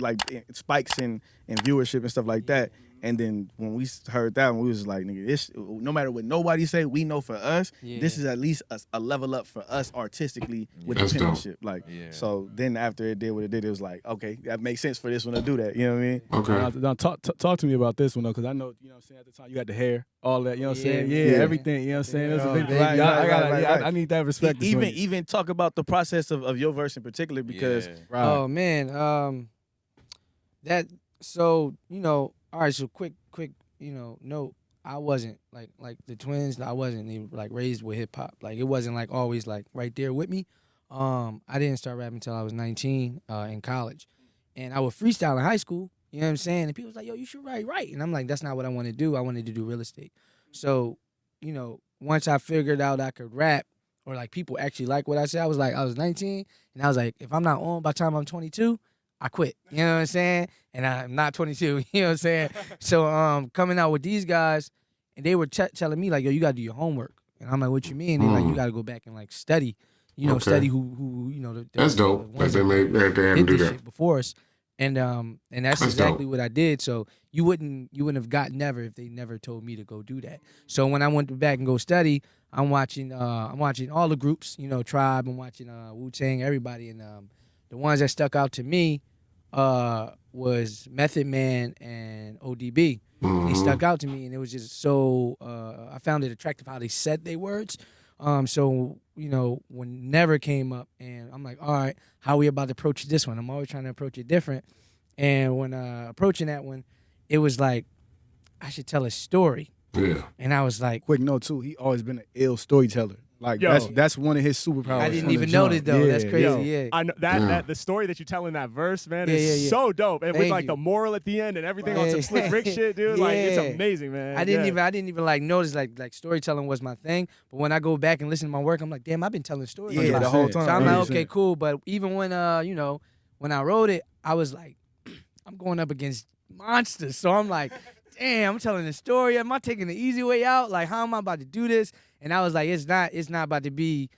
spikes in viewership and stuff like that. And then when we heard that one, we was like, nigga, this, no matter what nobody say, we know for us, this is at least a level up for us artistically with the penmanship. Like, so then after it did what it did, it was like, okay, that makes sense for this one to do that. You know what I mean? Okay. Now talk to me about this one, though, because I know, you know what I'm saying, at the time you had the hair, all that, you know what I'm saying? Yeah, everything, you know what I'm saying? That's a big thing. I need that respect. Even talk about the process of your verse in particular, because... Oh, man. All right, so quick, note. I wasn't like the twins. I wasn't even like raised with hip hop. Like it wasn't like always like right there with me. I didn't start rapping until I was 19 in college, and I would freestyle in high school. You know what I'm saying? And people was like, "Yo, you should write." And I'm like, "That's not what I want to do. I wanted to do real estate." So, once I figured out I could rap, or like people actually like what I said, I was 19, and I was like, if I'm not on by the time I'm 22. I quit, you know what I'm saying? And I'm not 22, you know what I'm saying? So coming out with these guys, and they were telling me, like, yo, you got to do your homework. And I'm like, what you mean? And they're like, you got to go back and, like, study, study who that's dope. That they had to do that. Before us. And that's exactly what I did. So you wouldn't have got Never if they never told me to go do that. So when I went back and go study, I'm watching all the groups, you know, Tribe, I'm watching Wu-Tang, everybody, and the ones that stuck out to me was Method Man and ODB. They stuck out to me, and it was just so I found it attractive how they said their words. So, you know, when Never came up, and I'm like, all right, how are we about to approach this one? I'm always trying to approach it different. And when approaching that one, it was like, I should tell a story. Yeah. And I was like, quick note too, he always been an ill storyteller. Like that's one of his superpowers. I didn't even know that though. Yeah, That's crazy. I know that the story that you tell in that verse, man, is so dope. And with like the moral at the end and everything on some Slick Rick shit, dude. Like it's amazing, man. I didn't even like notice like storytelling was my thing. But when I go back and listen to my work, I'm like, damn, I've been telling stories. Yeah, the whole time. So I'm like, okay, cool. But even when you know, when I wrote it, I was like, I'm going up against monsters. So I'm like, damn, I'm telling a story. Am I taking the easy way out? Like, how am I about to do this? And I was like, it's not about to be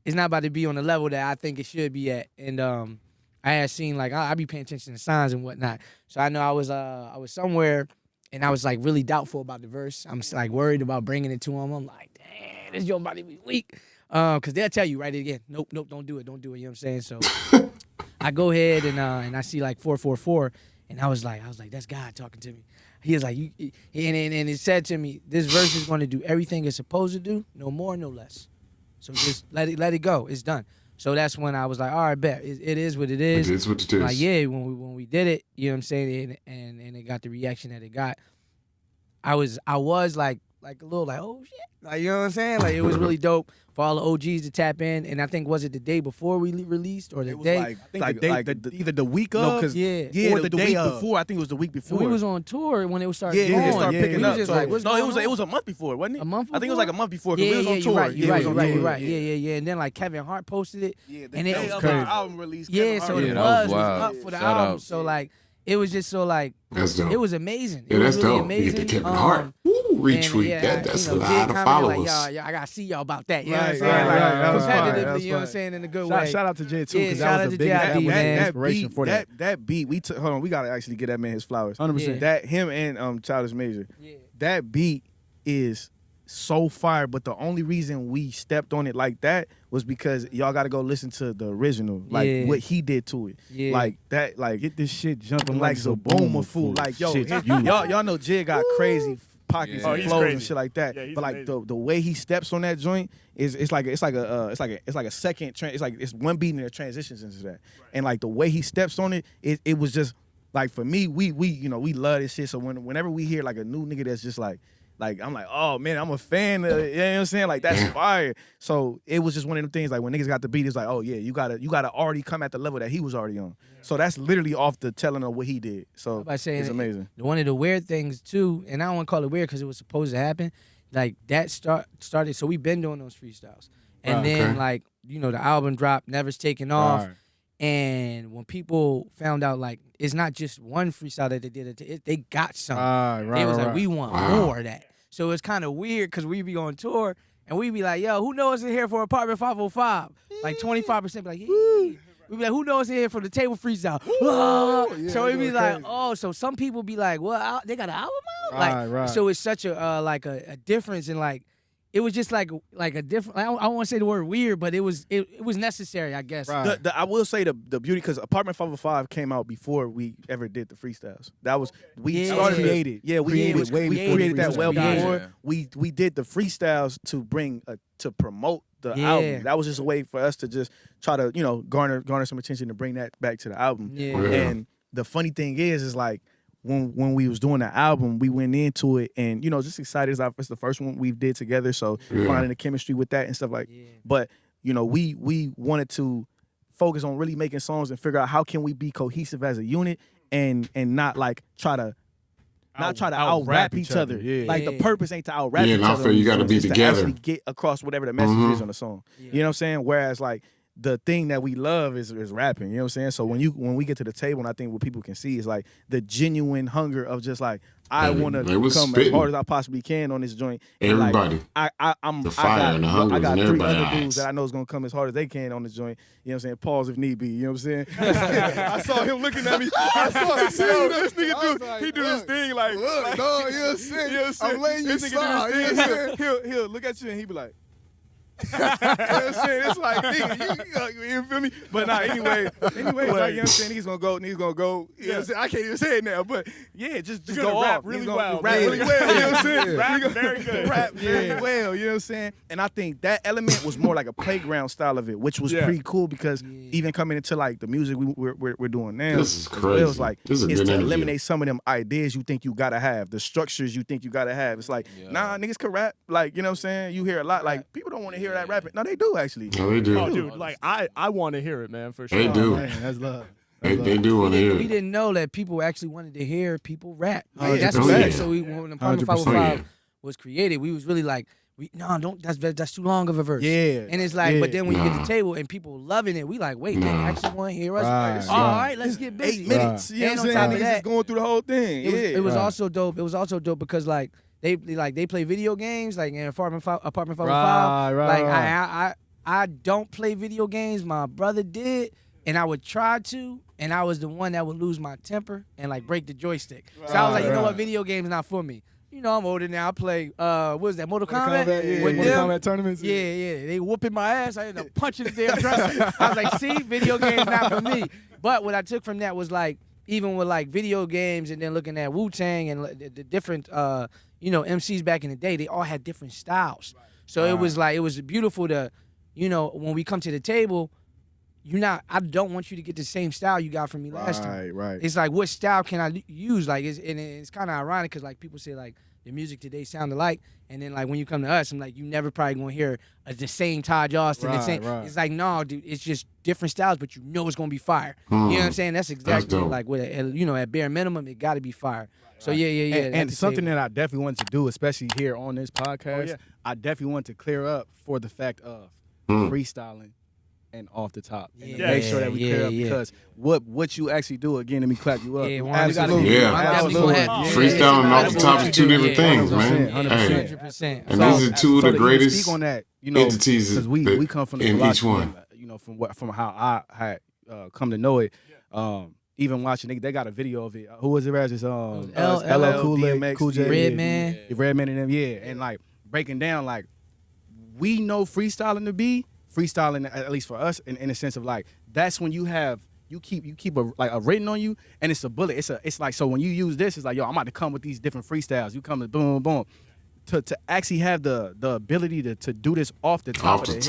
on the level that I think it should be at. And I had seen like I be paying attention to signs and whatnot. So I know I was somewhere and I was like really doubtful about the verse. I'm like worried about bringing it to him. I'm like, damn, this joint about to be weak. Cause they'll tell you right again, nope, don't do it. You know what I'm saying? So I go ahead and I see like 444, and I was like, that's God talking to me. He was like, and it said to me, this verse is going to do everything it's supposed to do, no more, no less. So just let it go. It's done. So that's when I was like, all right, bet. It is what it is. It is what it is. Like, yeah, when we did it, you know what I'm saying, and it got the reaction that it got, I was like a little like, oh shit. Like, you know what I'm saying? Like, it was really dope for all the OGs to tap in. And I think, was it the day before we released or the day? Either the week of, or the day week of. before. I think it was the week before. We was on tour when it started going. Yeah, it started picking up. Just like, what's going on? It was a month before, wasn't it? A month before? I think it was like a month before because we was on tour. You're right. Yeah. And then like Kevin Hart posted it. Yeah, and the it day was of crazy. our album release. Yeah, so the buzz was up for the album. So like, it was just so like, that's dope. It was amazing. Yeah, that's really dope. amazing. You get the Kevin Hart. Retweet that's a lot of followers. Like, I gotta see y'all about that. You know what I'm saying? Competitively, you know what I'm saying, in a good way. Shout out to Jay too, because shout that out was to the Jay. biggest inspiration for that. That beat, we took. Hold on, we gotta actually get that man his flowers. 100%. That him and Childish Major. Yeah. That beat is so fire, but the only reason we stepped on it like that was because y'all got to go listen to the original, like what he did to it. Yeah. Like that, like get this shit jumping like Zaboomer fool. Like yo, y'all know Jay got crazy pockets and flows and shit like that. Yeah, but like the way he steps on that joint is it's like a second it's one beat and it transitions into that. Right. And like the way he steps on it, it was just like, for me, we you know, we love this shit. So whenever we hear like a new nigga that's just like I'm like, oh man, I'm a fan of it. You know what I'm saying? Like, that's fire. So it was just one of them things, like when niggas got the beat, it's like, oh yeah, you gotta already come at the level that he was already on. Yeah. So that's literally off the telling of what he did. So it's amazing. One of the weird things too, and I don't want to call it weird because it was supposed to happen, like that started, so we've been doing those freestyles. And then like, you know, the album dropped, Never's taken off. Right. And when people found out, like, it's not just one freestyle that they did, they got something. They was like, we want more of that. So it's kind of weird because we be on tour and we be like, yo, who knows in here for Apartment 505? Like 25% be like, we be like, who knows in here for the table freestyle? So we be like, oh, so some people be like, well, they got an album out? So it's such a like a difference in like, it was just like a different. I don't want to say the word weird, but it was necessary, I guess. Right. I will say the beauty, because Apartment 505 came out before we ever did the freestyles. That was we created that well before. Yeah. We did the freestyles to bring to promote the album. That was just a way for us to just try to, you know, garner some attention to bring that back to the album. Yeah. And the funny thing is like, when we was doing the album, we went into it and, you know, just excited. It's the first one we did together, so finding the chemistry with that and stuff like. Yeah. But you know, we wanted to focus on really making songs and figure out how can we be cohesive as a unit and not like try to out rap each other. Yeah. Like the purpose ain't to out rap each other. Yeah, you got to be together. To actually get across whatever the message is on the song. Yeah. You know what I'm saying? Whereas like the thing that we love is rapping. You know what I'm saying? So when we get to the table, and I think what people can see is like the genuine hunger of just like, I want to come as hard as I possibly can on this joint. And everybody. Like, I'm the fire and the hunger. I got in 3 other eyes. dudes that I know is gonna come as hard as they can on this joint. You know what I'm saying? Pause if need be. You know what I'm saying? I saw him looking at me. I saw this nigga do. He do this thing like, no, you know what I'm saying? I'm letting you slide. He'll look at you and he be like. You know what I'm saying? It's like, nigga, you feel me? But nah, anyway, like, you know what I'm saying? Niggas gonna go. You know what I'm saying? I can't even say it now, but yeah, just go rap off. really well. Rap really well, you know what I'm saying? Rap very good. Rap very well, you know what I'm saying? And I think that element was more like a playground style of it, which was pretty cool because even coming into like the music we're doing now, this is crazy. It was like, it's to eliminate some of them ideas you think you gotta have, the structures you think you gotta have. It's like, nah, niggas can rap. Like, you know what I'm saying? You hear a lot. Like, people don't want to hear that rapping. No, they do actually. No, they do. Oh, dude, like I want to hear it, man, for sure. They do. Man, that's love. They do want to hear We it. didn't know that people actually wanted to hear people rap. Oh, Like, that's yeah. what Oh, yeah. So when Apartment 505 was created, we was really like, that's too long of a verse. Yeah. And it's like, Yeah. but then when you get to the table and people loving it, we like, wait, they actually want to hear us. Right. All right, let's get busy. 8 minutes. You know And what on I'm top saying? of Niggas that, just going through the whole thing. it was also dope. It was also dope because like they play video games like in Apartment 505. Right. I don't play video games. My brother did, and I would try to, and I was the one that would lose my temper and like break the joystick. So I was like, you know what, video games not for me. You know, I'm older now. I play what was that, Mortal Kombat? Mortal Kombat tournaments. Yeah. They whooping my ass. I ended up punching the damn dresser. I was like, see, video games not for me. But what I took from that was like, even with like video games and then looking at Wu-Tang and the different MCs back in the day, they all had different styles. So it was like, it was beautiful to, when we come to the table, I don't want you to get the same style you got from me last time. Right. It's like, what style can I use? Like, it's kind of ironic because like people say like the music today sound alike, and then like when you come to us, I'm like, you never probably gonna hear the same Todd Austin. Right. It's like, no, dude, it's just different styles, but you know it's gonna be fire. You know what I'm saying? That's exactly like what at bare minimum it got to be fire. So yeah. And something that I definitely wanted to do, especially here on this podcast, I definitely want to clear up for the fact of freestyling and off the top. And to make sure that we clear up because what you actually do, again, let me clap you up. Absolutely. Absolutely. Freestyling and off the top is two different things, man. 100%. And these are two of the greatest speak on that, entities because we come from the in each philosophy, one. from how I had come to know it. Even watching, they got a video of it. Who was it? It's LL Cool J, Redman, Redman, and them, and like breaking down like we know freestyling to be freestyling, at least for us, in a sense of like that's when you keep a written on you, and it's a bullet. It's like, so when you use this, it's like, yo, I'm about to come with these different freestyles. You come to boom boom. To actually have the ability to do this off the top of the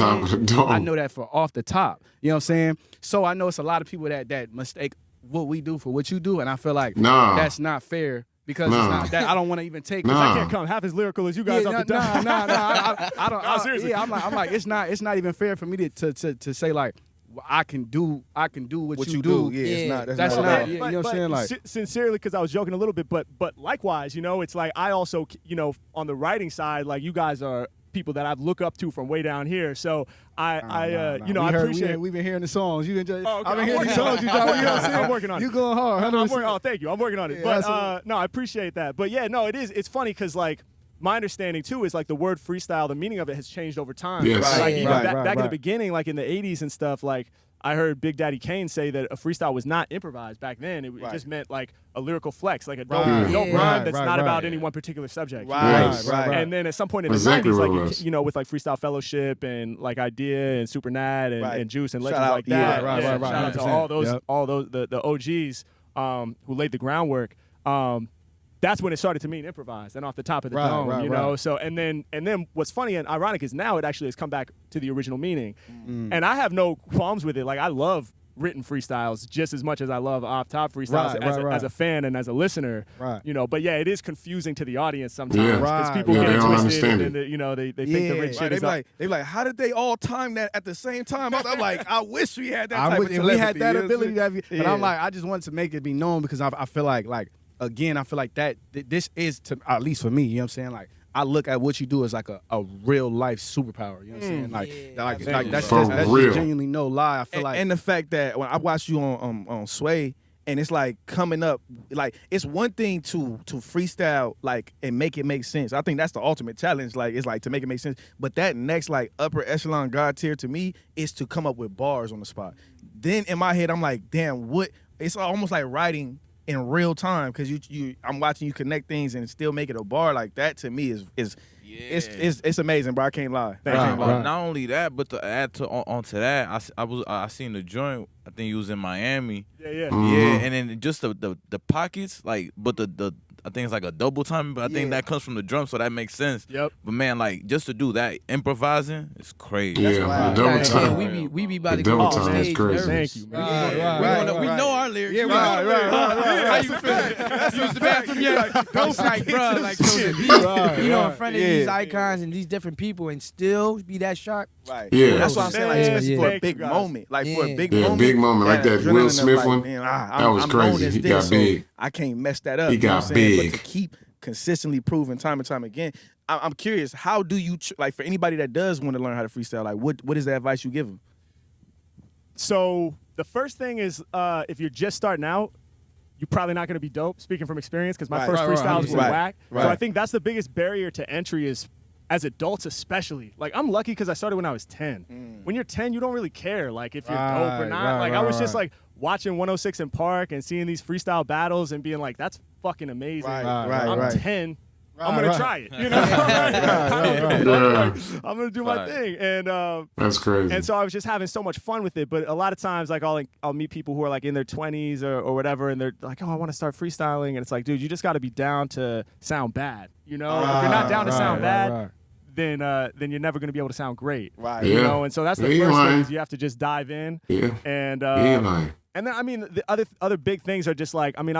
dome. I know that for off the top. You know what I'm saying? So I know it's a lot of people that mistake what we do for what you do, and I feel like that's not fair. Because it's not that I don't want to even take. I can't come half as lyrical as you guys off the top. I don't. Seriously. I'm like, it's not even fair for me to say like, I can do what you do. Yeah, it's not. That's not. You know what I'm saying? Like, sincerely, because I was joking a little bit, but likewise, it's like I also, on the writing side, like you guys are people that I look up to from way down here. So I appreciate. We've been hearing the songs. You enjoy. Oh, okay. I've been hearing these songs. You know what I'm saying? I'm working on it. You going hard. Thank you. I'm working on it. Yeah, but no, I appreciate that. But yeah, no, it is. It's funny because like my understanding too is like the word freestyle, the meaning of it has changed over time. Yes. Like even back in the right. beginning, like in the 80s and stuff, like I heard Big Daddy Kane say that a freestyle was not improvised back then. It just meant like a lyrical flex, like a dope rhyme that's not about any one particular subject. Right. And then at some point in the Exactly 90s, like with like Freestyle Fellowship and like Idea and Super Nat and Juice and legends like that. Shout out to all those the OGs who laid the groundwork. That's when it started to mean improvised and off the top of the dome, you know. So and then what's funny and ironic is now it actually has come back to the original meaning, and I have no qualms with it. Like I love written freestyles just as much as I love off top freestyles as a fan and as a listener, you know. But yeah, it is confusing to the audience sometimes because people get twisted and they think the rich shit is they be like, how did they all time that at the same time? I'm like, I wish we had that type of telepathy. We had that ability, but I'm like, I just wanted to make it be known because I feel like. Again, I feel like that this is, to at least for me, you know what I'm saying? Like, I look at what you do as like a real life superpower. You know what I'm saying? Like that's For real. just genuinely no lie. I feel and the fact that when I watched you on Sway, and it's like coming up, like it's one thing to freestyle like and make it make sense. I think that's the ultimate challenge. Like it's like to make it make sense. But that next like upper echelon God tier to me is to come up with bars on the spot. Then in my head I'm like, damn, what? It's almost like writing in real time because I'm watching you connect things and still make it a bar. Like that to me is it's amazing, bro. I can't lie. Not only that, but to add onto that, I seen the joint. I think he was in Miami. Yeah. And then just the pockets, like, but the I think it's like a double time, but I think that comes from the drum, so that makes sense. Yep. But man, like just to do that improvising, it's crazy. Yeah, the double time. We be about to The go double on time is stage. crazy. Thank you, man. We know our lyrics. Yeah, right. How you feel? Use the bathroom, yeah. Don't like, bro, like so to be, in front of these icons and these different people and still be that sharp. Right. Yeah. That's what I'm saying. Like, especially for a Thank big you, guys. moment. Like for a big Yeah, moment. big moment like that Will Smith like, one. Man, That was I'm known crazy. as He this, got so big. I can't mess that up. He you know got what I'm saying? big. But to keep consistently proving time and time again, I'm curious. How do you like for anybody that does want to learn how to freestyle? Like, what is the advice you give them? So the first thing is if you're just starting out, you're probably not going to be dope, speaking from experience, because my first freestyles were whack. So I think that's the biggest barrier to entry is as adults especially. Like, I'm lucky because I started when I was 10. When you're 10, you don't really care, like, if you're dope or not. I was just, like, watching 106 in Park and seeing these freestyle battles and being like, that's fucking amazing. I'm 10. I'm going to try it, you know? I'm going to do my thing. And That's crazy. And so I was just having so much fun with it. But a lot of times, like, I'll meet people who are, like, in their 20s or whatever, and they're like, oh, I want to start freestyling. And it's like, dude, you just got to be down to sound bad, you know? If you're not down to sound bad, then you're never going to be able to sound great. Right. You know? And so that's the first thing is you have to just dive in. Yeah. And And then, I mean, the other big things are just like, I mean,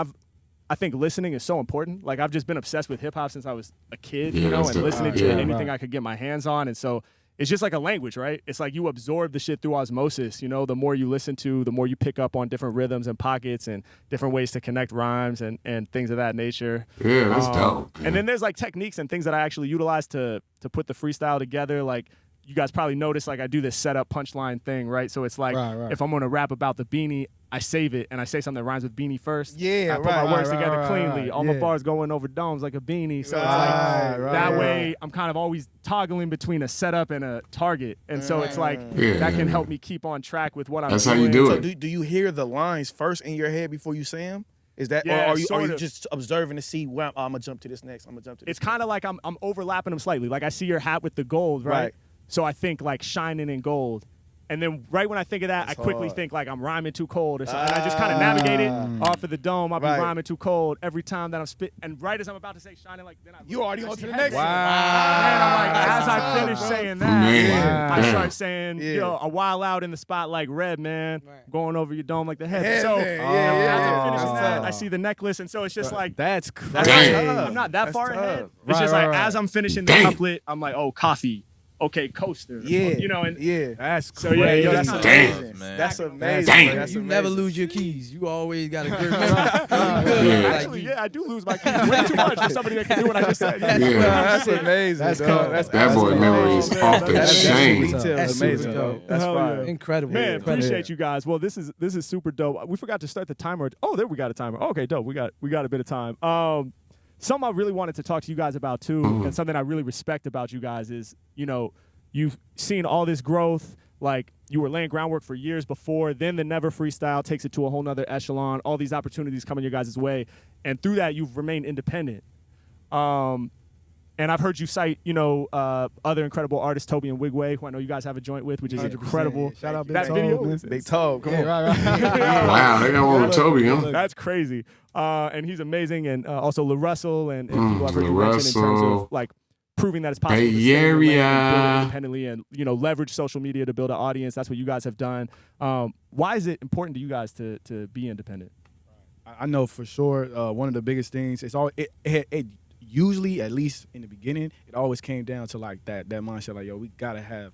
I think listening is so important. Like, I've just been obsessed with hip hop since I was a kid, you know, and listening to anything I could get my hands on. And so it's just like a language, right? It's like you absorb the shit through osmosis, you know, the more you listen to, the more you pick up on different rhythms and pockets and different ways to connect rhymes and things of that nature. Yeah, that's dope. And then there's like techniques and things that I actually utilize to put the freestyle together. Like, you guys probably noticed, like, I do this setup punchline thing, right? So it's like, if I'm going to rap about the beanie, I save it and I say something that rhymes with beanie first. I put my words together cleanly. All my bars going over domes like a beanie. So it's like that way I'm kind of always toggling between a setup and a target. And so it's like that can help me keep on track with what I'm doing. That's how you do it. So do you hear the lines first in your head before you say them? Is that, or are you just observing to see, well, I'm gonna jump to this next. I'm gonna jump to this. It's kind of like I'm overlapping them slightly. Like, I see your hat with the gold, right? So I think like shining in gold. And then right when I think of that, I quickly think like I'm rhyming too cold or something. And I just kind of navigate it off of the dome. I'll be rhyming too cold every time that I'm spit. And right as I'm about to say shining, like, then you already on to the next one. And I'm like, as I finish saying that, I start saying, yo, a while out in the spot like red, man, going over your dome like the head. So as I'm finishing that, I see the necklace. And so it's just like, that's I'm not that far ahead. It's just like, as I'm finishing the couplet, I'm like, oh, coffee. Okay, coaster. You know, and that's so crazy. that's amazing. That's amazing. You never lose your keys. You always got a good memory. Actually, I do lose my keys way too much for somebody that can do what I just said. That's amazing. That's that boy memory is off the chain. That's amazing, though. That's fire. Incredible. Man, appreciate you guys. Well, this is super dope. We forgot to start the timer. Oh, there we got a timer. Okay, dope. We got a bit of time. Something I really wanted to talk to you guys about too, and something I really respect about you guys is, you know, you've seen all this growth. Like, you were laying groundwork for years before, then the Never Freestyle takes it to a whole nother echelon. All these opportunities coming your guys' way, and through that, you've remained independent. And I've heard you cite, you know, other incredible artists, Toby and Wigway, who I know you guys have a joint with, which is incredible. Shout out Big that Toe. video. Big Toe, come on. Wow, they got one with Toby, huh? That's crazy. And he's amazing. And also La Russell and people I've heard you mention in terms of, like, proving that it's possible to stay in the lane and build independently and, you know, leverage social media to build an audience. That's what you guys have done. Why is it important to you guys to be independent? I know for sure one of the biggest things is it usually, at least in the beginning, it always came down to like that mindset, like, yo, we gotta have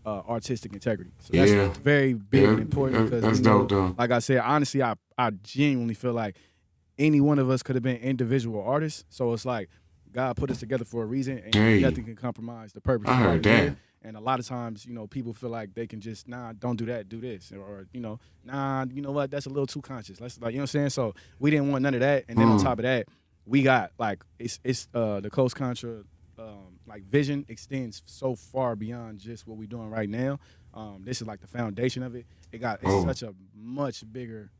artistic integrity. So that's very big and important because that's dope, though. Like I said, honestly, I genuinely feel like any one of us could have been individual artists. So it's like God put us together for a reason, and Hey. nothing can compromise the purpose. I heard that. And a lot of times, people feel like they can just, don't do that, do this. Or, you know what, that's a little too conscious. Let's, you know what I'm saying? So we didn't want none of that. And then on top of that, we got, it's the Coast Contra, vision extends so far beyond just what we're doing right now. This is the foundation of it. It's such a much bigger,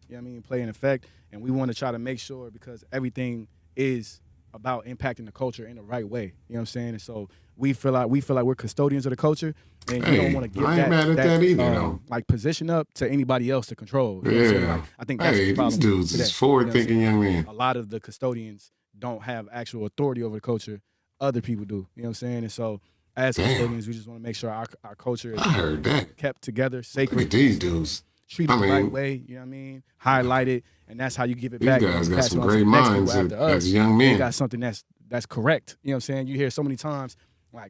play in effect. And we want to try to make sure, because everything is about impacting the culture in the right way. You know what I'm saying? And so we feel like we're custodians of the culture, and you don't want to give I ain't mad at that either, though. Position up to anybody else to control. You know what I'm saying? I think that's the problem. These dudes today. is forward-thinking young men. A lot of the custodians don't have actual authority over the culture. Other people do. You know what I'm saying? And so as custodians, we just want to make sure our culture is kept together, sacred. Look at these dudes. Treated the right way, you know what I mean? Highlight it, and that's how you give it back. These guys got some great minds as young men. They got something that's correct. You know what I'm saying? You hear so many times,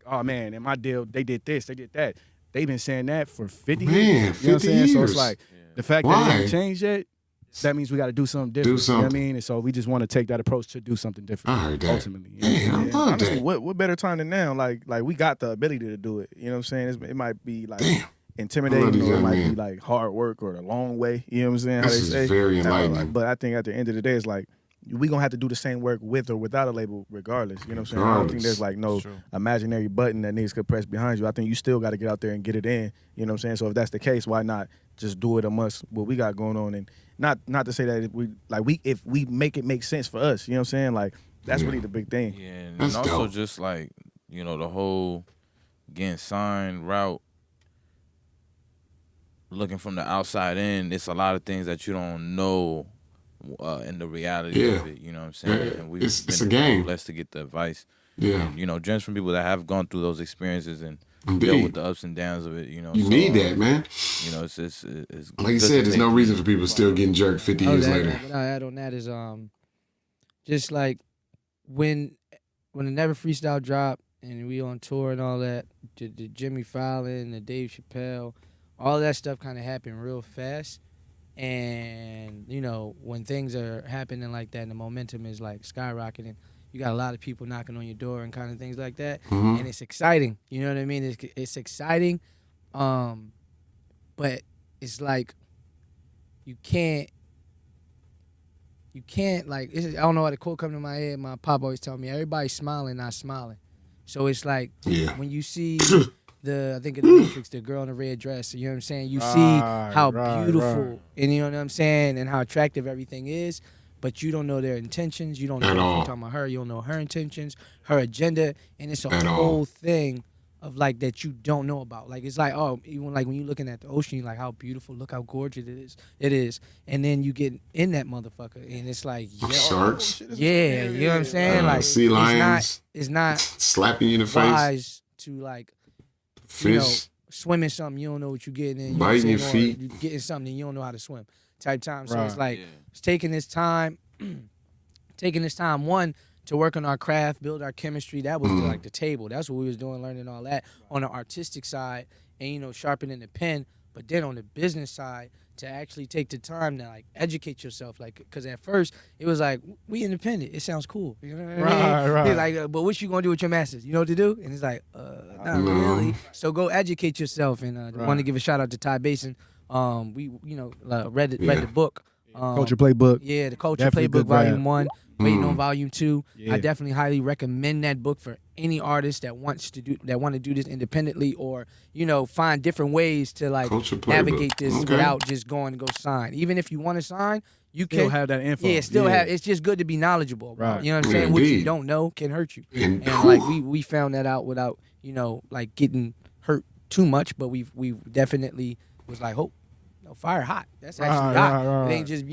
oh man, in my deal, they did this, they did that. They've been saying that for 50 years. You know what I'm saying? Years. So it's the fact that it hasn't changed yet, that means we got to do something different. You know what I mean? And so we just want to take that approach to do something different. I heard that. Ultimately. I love Honestly, that. what better time than now? Like we got the ability to do it. You know what I'm saying? It might be intimidating, or it might be hard work or a long way. You know what I'm saying? This is very enlightening. But I think at the end of the day, it's we gonna have to do the same work with or without a label, regardless. You know what I'm saying? I don't think there's no imaginary button that niggas could press behind you. I think you still got to get out there and get it in. You know what I'm saying? So if that's the case, why not just do it amongst what we got going on? And not to say that if we make it make sense for us. You know what I'm saying? That's really the big thing. Yeah, and also just the whole getting signed route. Looking from the outside in, it's a lot of things that you don't know in the reality of it. You know what I'm saying? Yeah. And we've It's been a game. blessed to get the advice. Yeah. And, just from people that have gone through those experiences and dealt with the ups and downs of it. You need that, man. It's like you said, there's no reason for people still getting jerked 50 years later. What I add on that is just when the Never Freestyle dropped and we on tour and all that, the Jimmy Fallon, the Dave Chappelle, all that stuff kind of happened real fast. And, when things are happening like that and the momentum is skyrocketing, you got a lot of people knocking on your door and kind of things like that. Mm-hmm. And it's exciting. You know what I mean? It's exciting. But it's you can't I don't know how the quote come to my head. My pop always tell me, everybody's smiling, not smiling. So it's when you see I think in the Matrix, the girl in the red dress, you know what I'm saying? You see how beautiful, and you know what I'm saying, and how attractive everything is, but you don't know their intentions. You don't know if you're talking about her. You don't know her intentions, her agenda, and it's a whole thing of that you don't know about. It's even when you're looking at the ocean, you're how beautiful, look how gorgeous it is. And then you get in that motherfucker, and it's sharks. Yeah, you know what I'm saying? Sea lions. It's not slapping you in the face. Wise to fish. Swimming something, you don't know what you're getting in. Biting your feet. You're getting something and you don't know how to swim type time. So it's it's taking this time, one, to work on our craft, build our chemistry. That was the table. That's what we was doing, learning all that on the artistic side and, sharpening the pen. But then on the business side, to actually take the time to educate yourself, because at first it was we independent. It sounds cool, you know what I mean? Right. But what you gonna do with your masters? You know what to do? And it's not really. So go educate yourself. And want to give a shout out to Ty Basin. We read the book. Culture Playbook. Yeah, the Culture Definitely Playbook, good grab. Volume 1. Waiting on Volume 2. Yeah. I definitely highly recommend that book for any artist that want to do this independently, or find different ways to navigate this without just going to go sign. Even if you want to sign, you can still have that info. Yeah, have. It's just good to be knowledgeable. Right. You know what I'm saying? Indeed. What you don't know can hurt you. And we found that out without getting hurt too much, but we definitely was fire hot. That's actually hot. Right. It ain't just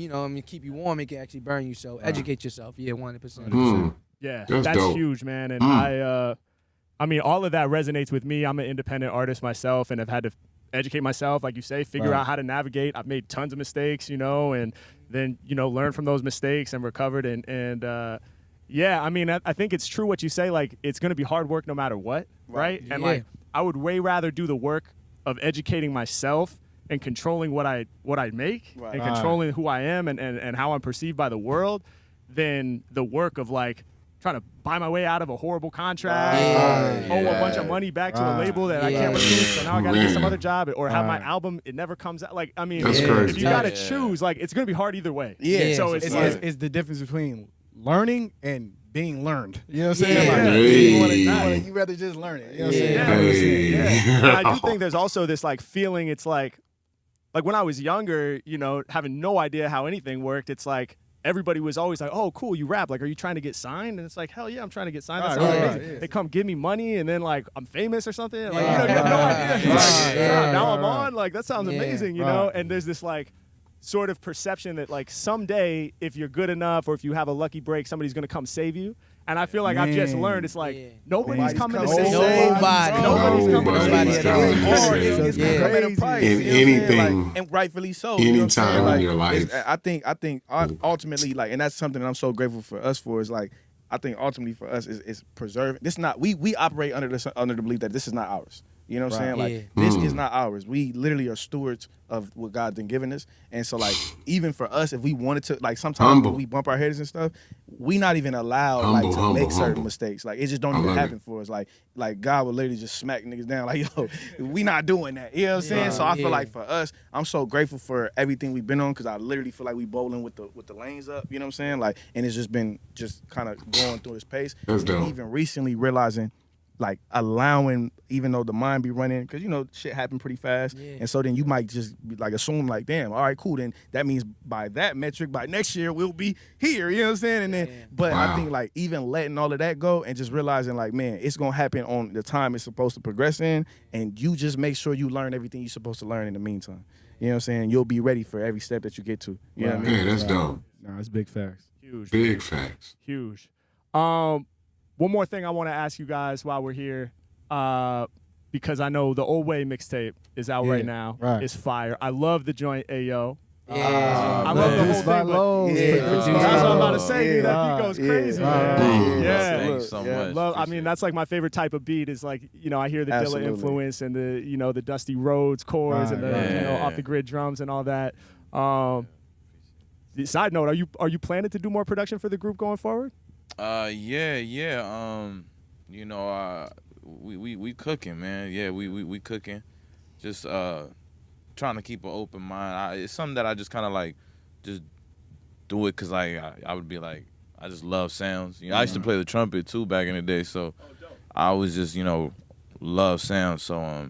keep you warm. It can actually burn you. So educate yourself. Yeah, 100%. Yeah, That's dope. huge, man. And I mean, all of that resonates with me. I'm an independent artist myself, and I've had to educate myself, like you say, figure out how to navigate. I've made tons of mistakes, and then learn from those mistakes and recovered. And yeah, I mean, I think it's true what you say. It's gonna be hard work no matter what, right? Yeah. And I would way rather do the work of educating myself and controlling what I make and controlling who I am and how I'm perceived by the world than the work of trying to buy my way out of a horrible contract, owe a bunch of money back to a label that I can't release, so now I got to get some other job, or have my album, it never comes out. Like, I mean, if you got to choose, like, it's going to be hard either way. Yeah. So it's the difference between learning and being learned. You know what I'm saying? You rather just learn it. You know what I'm saying? And I do think there's also this like feeling. It's like when I was younger, you know, having no idea how anything worked. It's like everybody was always like, "Oh, cool, you rap. Like, are you trying to get signed?" And it's like, "Hell yeah, I'm trying to get signed." That's amazing. They come give me money, and then like I'm famous or something. Like, you know, you have no idea. Now I'm on. Like, that sounds amazing, you know. And there's this like sort of perception that like someday if you're good enough or if you have a lucky break, somebody's gonna come save you. And I feel like I've just learned it's like nobody's coming to save you. Nobody's coming to save you. It's a price. In anything, and rightfully so. Anytime in your life. I think ultimately, like, and that's something that I'm so grateful for us for, is like, I think ultimately for us is preserving. This not we operate under the belief that this is not ours. You know what I'm saying? Like, this is not ours. We literally are stewards of what God's been giving us. And so, like, even for us, if we wanted to, like, sometimes when we bump our heads and stuff, we not even allowed to make certain mistakes. Like, it just don't even happen for us. Like God will literally just smack niggas down. Like, yo, we not doing that. You know what I'm saying? So I feel like for us, I'm so grateful for everything we've been on, because I literally feel like we bowling with the lanes up. You know what I'm saying? Like, and it's just been kind of going through this pace. That's dope. And even recently realizing, like, allowing, even though the mind be running, because, you know, shit happen pretty fast. And so then you might just be like, assume like, damn, all right, cool. Then that means by that metric, by next year, we'll be here. You know what I'm saying? And then, but I think, like, even letting all of that go and just realizing, like, man, it's going to happen on the time it's supposed to progress in. And you just make sure you learn everything you're supposed to learn in the meantime. You know what I'm saying? You'll be ready for every step that you get to. You know what I mean? Yeah, that's dope. No, it's big facts. Huge. Big facts. Huge. One more thing I want to ask you guys while we're here, because I know the Old Way mixtape is out right now. It's fire. I love the joint Ayo. I love the whole thing. That's what I'm about to say, dude. That beat goes crazy. Thanks so much. I mean, that's like my favorite type of beat. Is like, you know, I hear the Dilla influence and the, you know, the Dusty Rhodes chords and the you know, off the grid drums and all that. Side note, are you planning to do more production for the group going forward? You know, we cooking, man. Yeah, we cooking. Just trying to keep an open mind. It's something that I just kind of like, just do it because like I would be like, I just love sounds. You know, I used to play the trumpet too back in the day, so I was just, you know, love sounds. So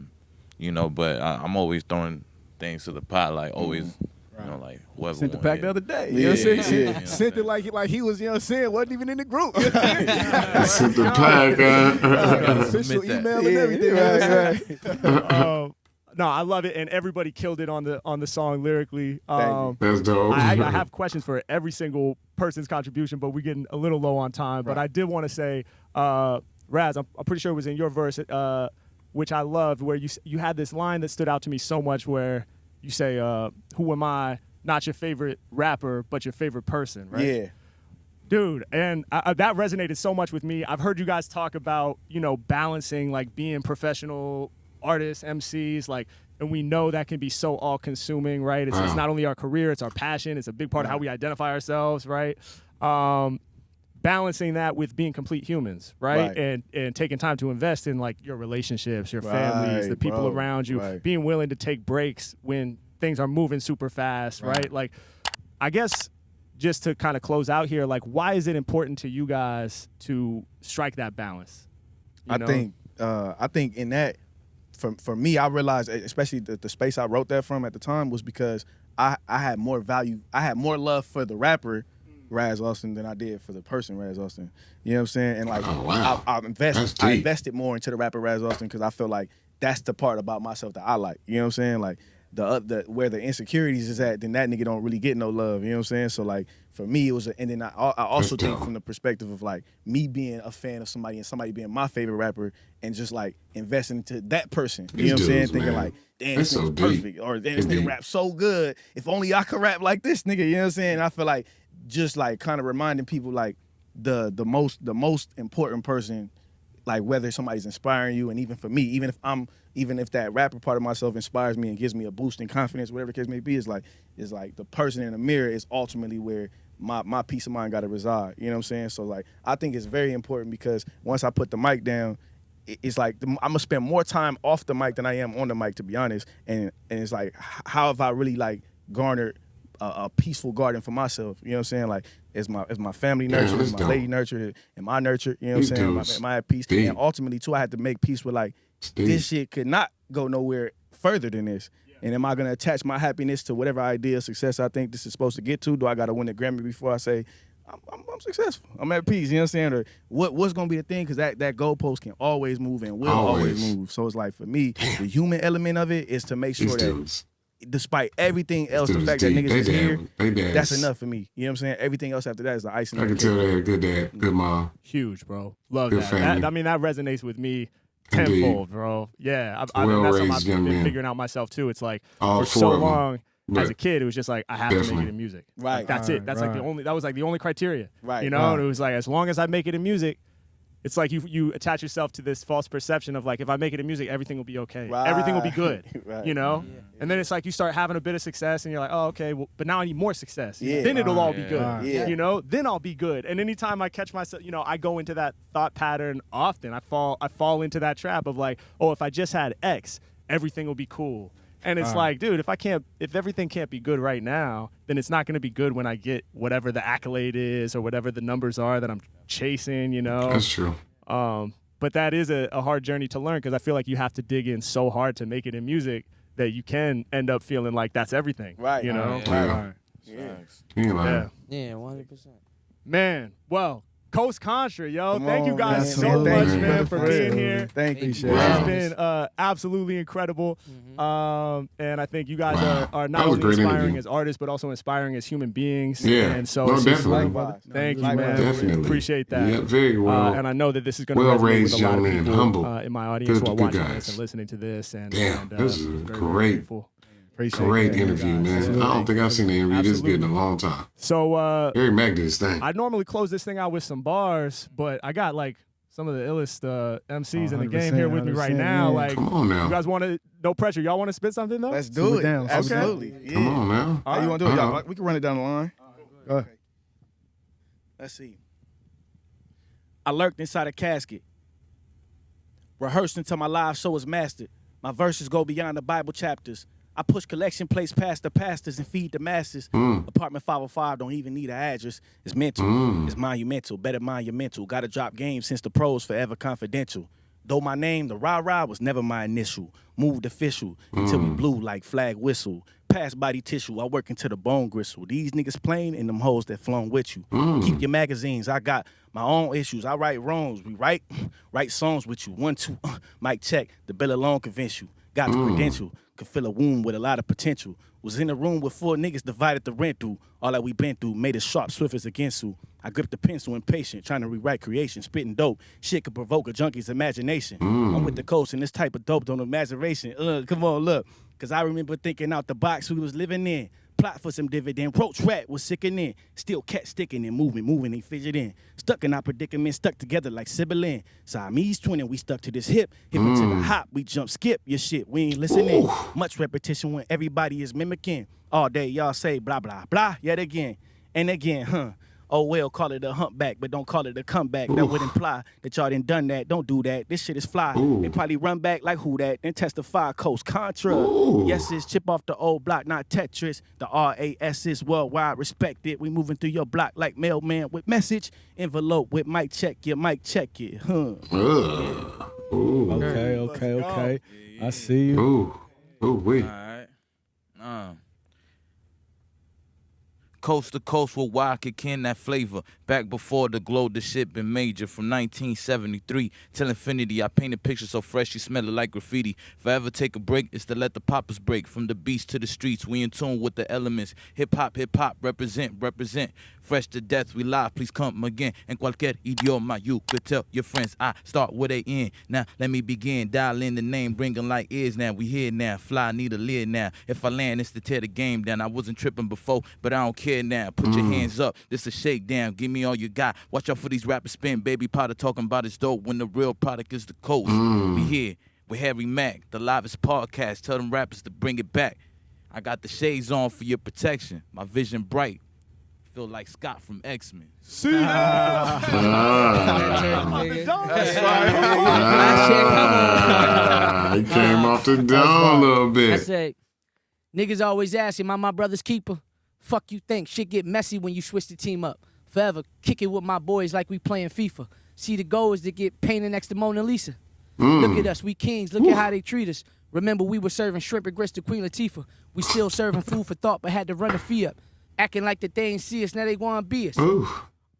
you know, but I'm always throwing things to the pot, like always. You know, like whoever sent the pack the other day. You know what I'm saying? Sent it like he was, you know what I'm saying, wasn't even in the group. Sent the pack. Official email and everything. No, I love it, and everybody killed it on the song lyrically. That's dope. I have questions for every single person's contribution, but we're getting a little low on time. But I did want to say, Raz, I'm pretty sure it was in your verse, which I loved, where you had this line that stood out to me so much, where you say, who am I? Not your favorite rapper, but your favorite person, right? Yeah. Dude, and that resonated so much with me. I've heard you guys talk about, you know, balancing, like, being professional artists, MCs, like, and we know that can be so all-consuming, right? It's not only our career, it's our passion. It's a big part of how we identify ourselves, right? Balancing that with being complete humans, right? And taking time to invest in, like, your relationships, your families, the people around you, being willing to take breaks when things are moving super fast, right? Like, I guess just to kind of close out here, like, why is it important to you guys to strike that balance? I think in that, for me, I realized, especially the space I wrote that from at the time, was because I had more value, I had more love for the rapper Raz Austin than I did for the person Raz Austin. You know what I'm saying? And like, I invested more into the rapper Raz Austin because I feel like that's the part about myself that I like. You know what I'm saying? Like, the where the insecurities is at, then that nigga don't really get no love. You know what I'm saying? So like, for me, it was, and then I also think from the perspective of like me being a fan of somebody and somebody being my favorite rapper and just like investing into that person. You know what I'm saying? Thinking like, damn, this nigga's perfect, or damn, this nigga raps so good. If only I could rap like this nigga. You know what I'm saying? And I feel like just like kind of reminding people like the most important person, like whether somebody's inspiring you, and even for me, even if that rapper part of myself inspires me and gives me a boost in confidence, whatever the case may be, is like the person in the mirror is ultimately where my peace of mind got to reside. You know what I'm saying? So like, I think it's very important because once I put the mic down, it's like I'm gonna spend more time off the mic than I am on the mic, to be honest. And it's like, how have I really like garnered a peaceful garden for myself? You know what I'm saying? Like, is my family nurtured? Is my lady nurtured? Am I nurtured? You know what I'm saying? Am I at peace? And ultimately too, I had to make peace with like, this shit could not go nowhere further than this. And am I gonna attach my happiness to whatever idea of success I think this is supposed to get to? Do I gotta win the Grammy before I say I'm successful? I'm at peace. You know what I'm saying? Or what's gonna be the thing? Because that goalpost can always move and will always move. So it's like, for me, the human element of it is to make sure that despite everything else, the fact that niggas is here, that's enough for me. You know what I'm saying? Everything else after that is the icing. I can tell they had a good dad, good mom. Huge, bro. Love that. I mean, that resonates with me tenfold, bro. Yeah, I mean, that's something I've been figuring out myself too. It's like for so long as a kid, it was just like I have to make it in music. Right. Like, that's it. That's like that was like the only criteria. Right. You know, and it was like, as long as I make it in music, it's like you attach yourself to this false perception of like, if I make it in music, everything will be okay. Right. Everything will be good. Right. You know? Yeah. And then it's like you start having a bit of success and you're like, oh, okay, well, but now I need more success. Yeah. Then it'll all be good. Yeah. You know? Then I'll be good. And anytime I catch myself, you know, I go into that thought pattern often. I fall into that trap of like, oh, if I just had X, everything will be cool. And it's like, dude, if everything can't be good right now, then it's not going to be good when I get whatever the accolade is or whatever the numbers are that I'm chasing, you know? That's true. But that is a hard journey to learn, because I feel like you have to dig in so hard to make it in music that you can end up feeling like that's everything. Right. You know? Yeah. Yeah, 100%. Man, well, Coast Contra, yo. Thank you guys so much, man, for being here. Thank you, Shaq. It's been absolutely incredible. And I think you guys are not only inspiring as artists, but also inspiring as human beings. Yeah. And so definitely. Thank you, man. Definitely. Appreciate that. Yeah, very well. And I know that this is going to resonate with a lot of people humble. In my audience who are watching this and listening to this. And, this is great. Great interview, man. I don't think I've seen an interview this good in a long time. So Harry Mack did his thing. I normally close this thing out with some bars, but I got like some of the illest MCs in the game here with me right now. Like, come on now. You guys want to? No pressure. Y'all want to spit something though? Let's do it. Absolutely. Okay. Yeah. Come on now. How you want to do it? Y'all? We can run it down the line. Go ahead. Let's see. I lurked inside a casket, rehearsed until my live show is mastered. My verses go beyond the Bible chapters. I push collection plates past the pastors and feed the masses. Apartment 505 don't even need an address. It's mental. It's monumental. Better mind your mental. Gotta drop game since the pros forever confidential. Though my name, the rah-rah, was never my initial. Moved official until we blew like flag whistle. Past body tissue, I work into the bone gristle. These niggas plain and them hoes that flown with you. Keep your magazines, I got my own issues. I write wrongs, we write songs with you. 1, 2, mic check, the bill alone convince you. Got the credential, could fill a womb with a lot of potential. Was in a room with 4 niggas divided the rent through. All that we been through, made us sharp, swift as a Ginsu. I gripped the pencil, impatient, trying to rewrite creation. Spitting dope, shit could provoke a junkie's imagination. I'm with the coast and this type of dope don't imagination. Come on, look. Cause I remember thinking out the box we was living in. Plot for some dividend. Roach rat was sickening. Still cat sticking and moving, they fidget in. Stuck in our predicament, stuck together like Sibyllin. Siamese twinning, we stuck to this hip. Hip into the hop, we jump, skip your shit. We ain't listening. Much repetition when everybody is mimicking. All day y'all say blah, blah, blah, yet again. And again, Oh, well, call it a humpback, but don't call it a comeback. That would imply that y'all done that. Don't do that. This shit is fly. They probably run back like HUDA, then testify. Coast Contra. Yes, it's chip off the old block, not Tetris. The RAS is worldwide respected. We moving through your block like mailman with message. Envelope with mic check it. Okay. I see you. Wait. All right. Coast to coast with why I could can that flavor. Back before the glow, the shit been major. From 1973 till infinity, I painted pictures so fresh you smell it like graffiti. If I ever take a break, it's to let the poppers break. From the beats to the streets, we in tune with the elements. Hip hop, represent. Fresh to death, we live, please come again. En cualquier idioma, you could tell your friends I start where they end. Now, let me begin, dial in the name, bring them like ears now. We here now, fly, need a lid now. If I land, it's to tear the game down. I wasn't tripping before, but I don't care now. Put your hands up, this a shakedown. Give me all you got. Watch out for these rappers spin. Baby Potter talking about his dope when the real product is the coast. We here with Harry Mack, the livest podcast. Tell them rappers to bring it back. I got the shades on for your protection. My vision bright. feel like Scott from X-Men. See? That's He came off the dome a little bit. I said, niggas always asking, am I my brother's keeper? Fuck you think, shit get messy when you switch the team up. Forever, kick it with my boys like we playing FIFA. See, the goal is to get painted next to Mona Lisa. Look at us, we kings, look at how they treat us. Remember, we were serving shrimp and grits to Queen Latifah. We still serving food for thought, but had to run the fee up. Acting like that they ain't see us, now they wanna be us.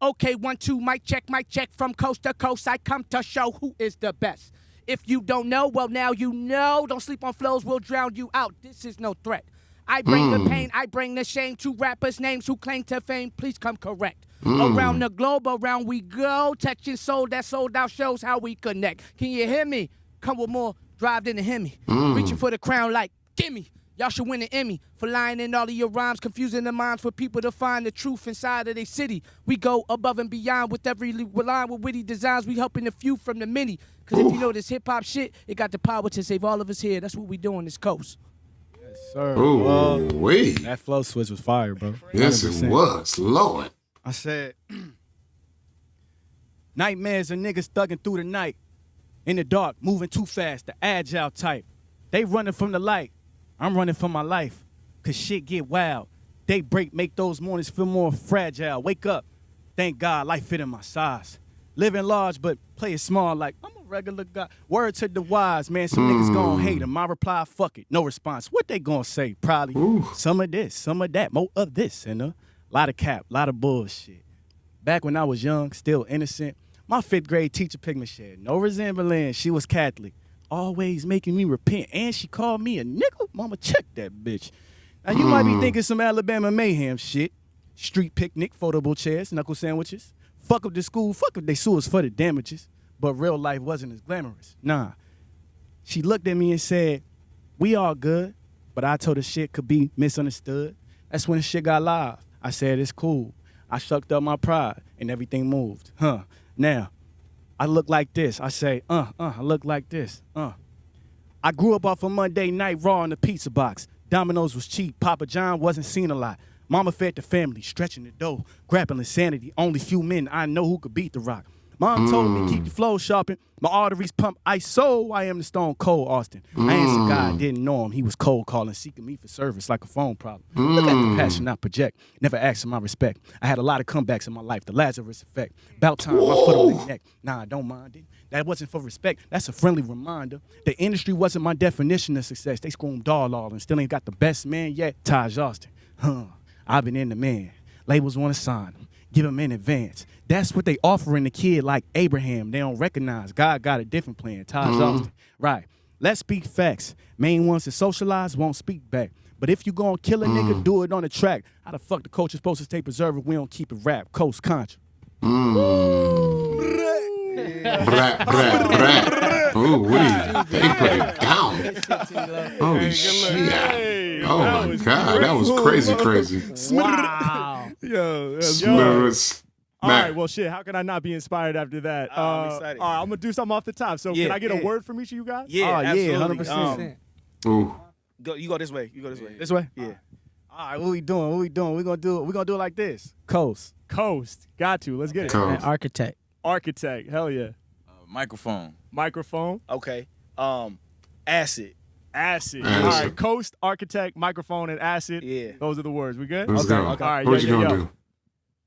Okay, 1, 2, mic check from coast to coast. I come to show who is the best. If you don't know, well, now you know. Don't sleep on flows, we'll drown you out. This is no threat. I bring the pain, I bring the shame to rappers' names who claim to fame. Please come correct. Around the globe, around we go. Touching soul that sold out shows how we connect. Can you hear me? Come with more drive than a Hemi. Reaching for the crown like, gimme. Y'all should win an Emmy for lying in all of your rhymes, confusing the minds for people to find the truth inside of their city. We go above and beyond with every line with witty designs. We helping the few from the many. Because if you know this hip-hop shit, it got the power to save all of us here. That's what we do on this coast. Yes, sir. Wait. That flow switch was fire, bro. Yes, 100%. it was. Lord. I said, nightmares of niggas thugging through the night. In the dark, moving too fast, the agile type. They running from the light. I'm running for my life. Cause shit get wild. Daybreak make those mornings feel more fragile. Wake up. Thank God life fit in my size. Living large, but play it small like I'm a regular guy. Word to the wise, man. Some niggas gon' hate him. My reply, fuck it. No response. What they gon' say? Probably some of this, some of that, more of this, and a lot of cap, lot of bullshit. Back when I was young, still innocent, my 5th grade teacher picked me shit. No resemblance. She was Catholic. Always making me repent. And she called me a nigga. Mama, check that bitch. Now, you might be thinking some Alabama mayhem shit. Street picnic, foldable chairs, knuckle sandwiches. Fuck up the school. Fuck if they sue us for the damages. But real life wasn't as glamorous. Nah. She looked at me and said, we all good. But I told her shit could be misunderstood. That's when the shit got live. I said, it's cool. I shucked up my pride and everything moved. Now, I look like this. I say, I look like this. I grew up off a Monday night raw in the pizza box. Domino's was cheap. Papa John wasn't seen a lot. Mama fed the family, stretching the dough, grappling insanity. Only few men I know who could beat the rock. Mom told me keep the flow sharpened. My arteries pump ice, so I am the Stone Cold Austin. I answered God, didn't know him. He was cold calling, seeking me for service like a phone problem. Look at the passion I project. Never asked for my respect. I had a lot of comebacks in my life. The Lazarus effect. About time, my foot on their neck. Nah, I don't mind it. That wasn't for respect. That's a friendly reminder. The industry wasn't my definition of success. They screamed all and still ain't got the best man yet. Taj Austin. I've been in the man. Labels want to sign him. Give him in advance. That's what they offering the kid like Abraham. They don't recognize. God got a different plan. Taj Austin. Right. Let's speak facts. Main ones to socialize won't speak back. But if you gonna kill a nigga, do it on the track. How the fuck the coach is supposed to stay preserved if we don't keep it rap? Coast Contra. Ooh, they put it down. Holy shit. Oh my God, that was crazy. Wow. Yo. All right, well, shit, how can I not be inspired after that? I'm excited. All right, I'm going to do something off the top. So can I get a word from each of you guys? Yeah, absolutely. 100%. You go this way. This way? Yeah. All right, what we doing? We're gonna do it like this. Coast. Got to. Let's get it. And architect. Hell yeah. Microphone. Okay. Acid. All right, coast, architect, microphone, and acid. Yeah. Those are the words. We good? Let's go. All right, what you gonna do?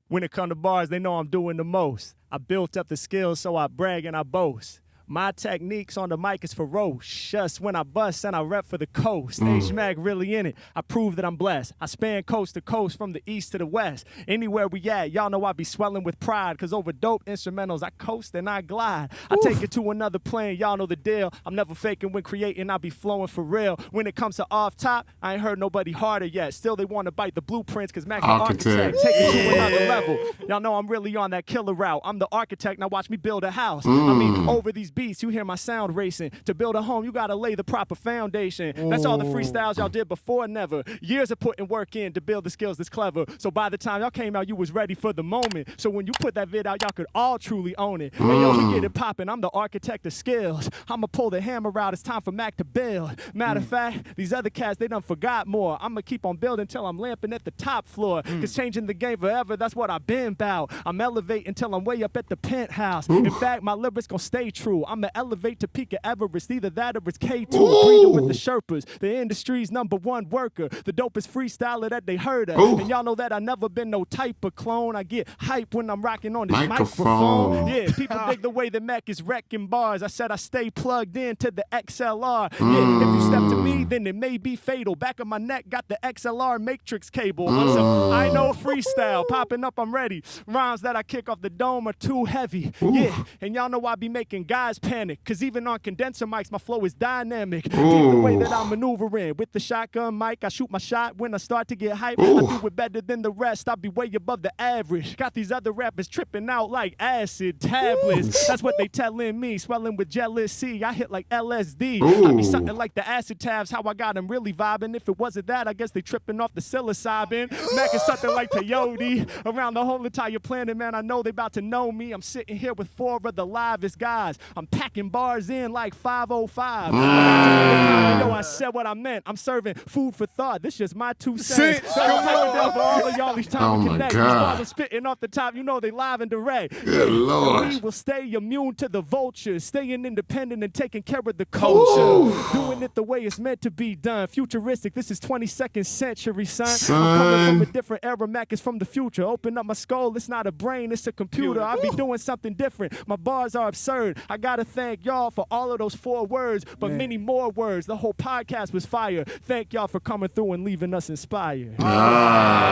When it come to bars, they know I'm doing the most. I built up the skills, so I brag and I boast. My techniques on the mic is ferocious. When I bust and I rep for the coast. H-Mack really in it. I prove that I'm blessed. I span coast to coast from the east to the west. Anywhere we at, y'all know I be swelling with pride. Cause over dope instrumentals, I coast and I glide. I take it to another plane, y'all know the deal. I'm never faking when creating, I be flowing for real. When it comes to off top, I ain't heard nobody harder yet. Still they want to bite the blueprints cause Mack the architect. Take it to another level. Y'all know I'm really on that killer route. I'm the architect, now watch me build a house. I mean, over these beats, you hear my sound racing. To build a home, you gotta lay the proper foundation. That's all the freestyles y'all did before, never. Years of putting work in to build the skills that's clever. So by the time y'all came out, you was ready for the moment. So when you put that vid out, y'all could all truly own it. Hey, yo, we get it poppin', I'm the architect of skills. I'ma pull the hammer out, it's time for Mack to build. Matter of fact, these other cats, they done forgot more. I'ma keep on building till I'm lamping at the top floor. Cause changing the game forever, that's what I've been about. I'm elevating till I'm way up at the penthouse. In fact, my lyrics gon' stay true. I'ma elevate to peak of Everest, either that or it's K2. Breathing with the Sherpas, the industry's #1 worker, the dopest freestyler that they heard of. And y'all know that I never been no type of clone. I get hype when I'm rocking on this microphone. Yeah, people dig the way that Mack is wrecking bars. I said I stay plugged in to the XLR. Yeah, if you step to me, then it may be fatal. Back of my neck got the XLR matrix cable. So I know freestyle, popping up, I'm ready. Rhymes that I kick off the dome are too heavy. Yeah, and y'all know I be making guys panic. Cause even on condenser mics, my flow is dynamic. Deep the way that I'm maneuvering. With the shotgun mic, I shoot my shot. When I start to get hype, I do it better than the rest. I be way above the average. Got these other rappers tripping out like acid tablets. That's what they telling me. Swelling with jealousy. I hit like LSD. I be something like the acid tabs. How I got them really vibing. If it wasn't that, I guess they tripping off the psilocybin. Mack is something like peyote. Around the whole entire planet, man, I know they about to know me. I'm sitting here with 4 of the livest guys. I'm packing bars in like 505. Yo, I said what I meant. I'm serving food for thought. This just my 2 cents. For all of y'all each time we connect. These bars are spitting off the top. You know they live and direct. Good Lord. We will stay immune to the vultures. Staying independent and taking care of the culture. Doing it the way it's meant to be done. Futuristic. This is 22nd century, son. I'm coming from a different era. Mack is from the future. Open up my skull. It's not a brain. It's a computer. I be doing something different. My bars are absurd. I gotta thank y'all for all of those 4 words, but many more words. The whole podcast was fire. Thank y'all for coming through and leaving us inspired. God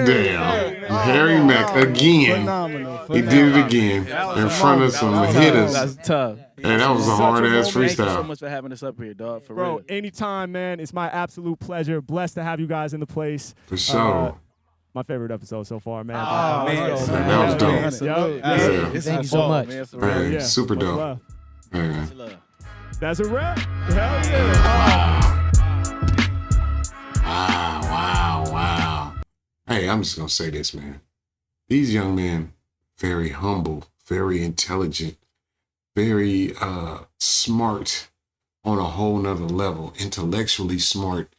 damn. Harry Mack again. Phenomenal. He did it again in front of some hitters. That's tough. And that was a hard ass Thank you so freestyle. much for having us up here, dog. For Bro, real. anytime, man. It's my absolute pleasure. Blessed to have you guys in the place. For sure. My favorite episode so far, man. Oh, man. That was dope. Yeah. Thank you so much. Man, Yeah. super Much dope. love. Man. That's a wrap. Hell yeah. Wow. Hey, I'm just going to say this, man. These young men, very humble, very intelligent, very smart on a whole nother level, intellectually smart,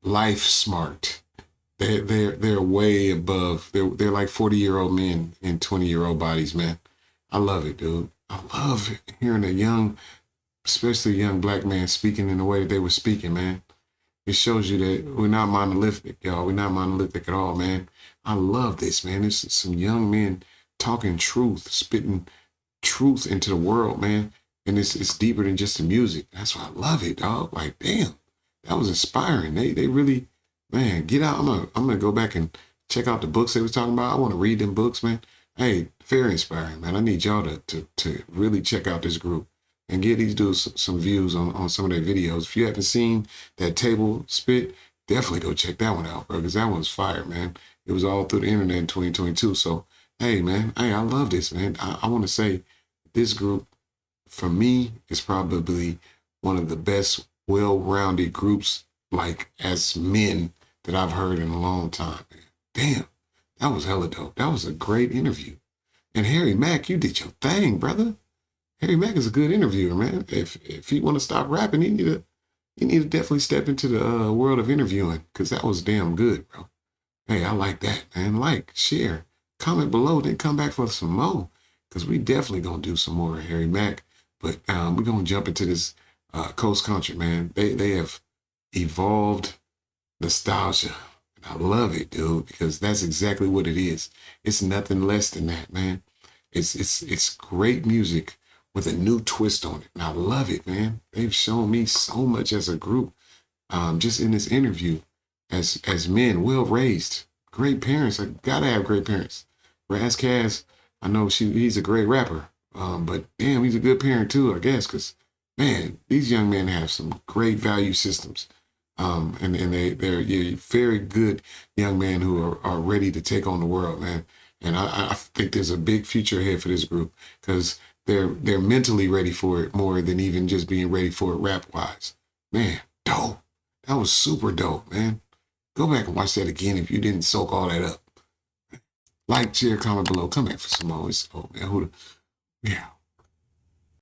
life smart. They're way above. They're like 40-year-old men in 20-year-old bodies, man. I love it, dude. I love hearing a young, especially a young black man speaking in the way that they were speaking, man. It shows you that we're not monolithic, y'all. We're not monolithic at all, man. I love this, man. It's some young men talking truth, spitting truth into the world, man. And it's deeper than just the music. That's why I love it, dog. Like, damn, that was inspiring. They really, man, get out. I'm gonna go back and check out the books they was talking about. I want to read them books, man. Hey, very inspiring, man. I need y'all to really check out this group and give these dudes some views on some of their videos. If you haven't seen that table spit, definitely go check that one out, bro, because that one's fire, man. It was all through the internet in 2022. So, hey, man, hey, I love this, man. I want to say this group, for me, is probably one of the best well-rounded groups, like, as men that I've heard in a long time, man. Damn, that was hella dope. That was a great interview. And Harry Mack, you did your thing, brother. Harry Mack is a good interviewer, man. If he want to stop rapping, he need to definitely step into the world of interviewing, because that was damn good, bro. Hey, I like that, man. Like, share, comment below, then come back for some more, because we definitely going to do some more Harry Mack. But we're going to jump into this Coast Contra, man. They have evolved nostalgia. And I love it, dude, because that's exactly what it is. It's nothing less than that, man. It's great music with a new twist on it. And I love it, man. They've shown me so much as a group, just in this interview, as men, well-raised, great parents. I gotta have great parents. Raz Kaz, I know he's a great rapper, but damn, he's a good parent too, I guess, because, man, these young men have some great value systems. And they're very good young men who are ready to take on the world, man. And I think there's a big future ahead for this group because they're mentally ready for it more than even just being ready for it rap wise. Man, dope. That was super dope, man. Go back and watch that again if you didn't soak all that up. Like, share, comment below. Come back for some more. It's, oh man, HUDA. Yeah.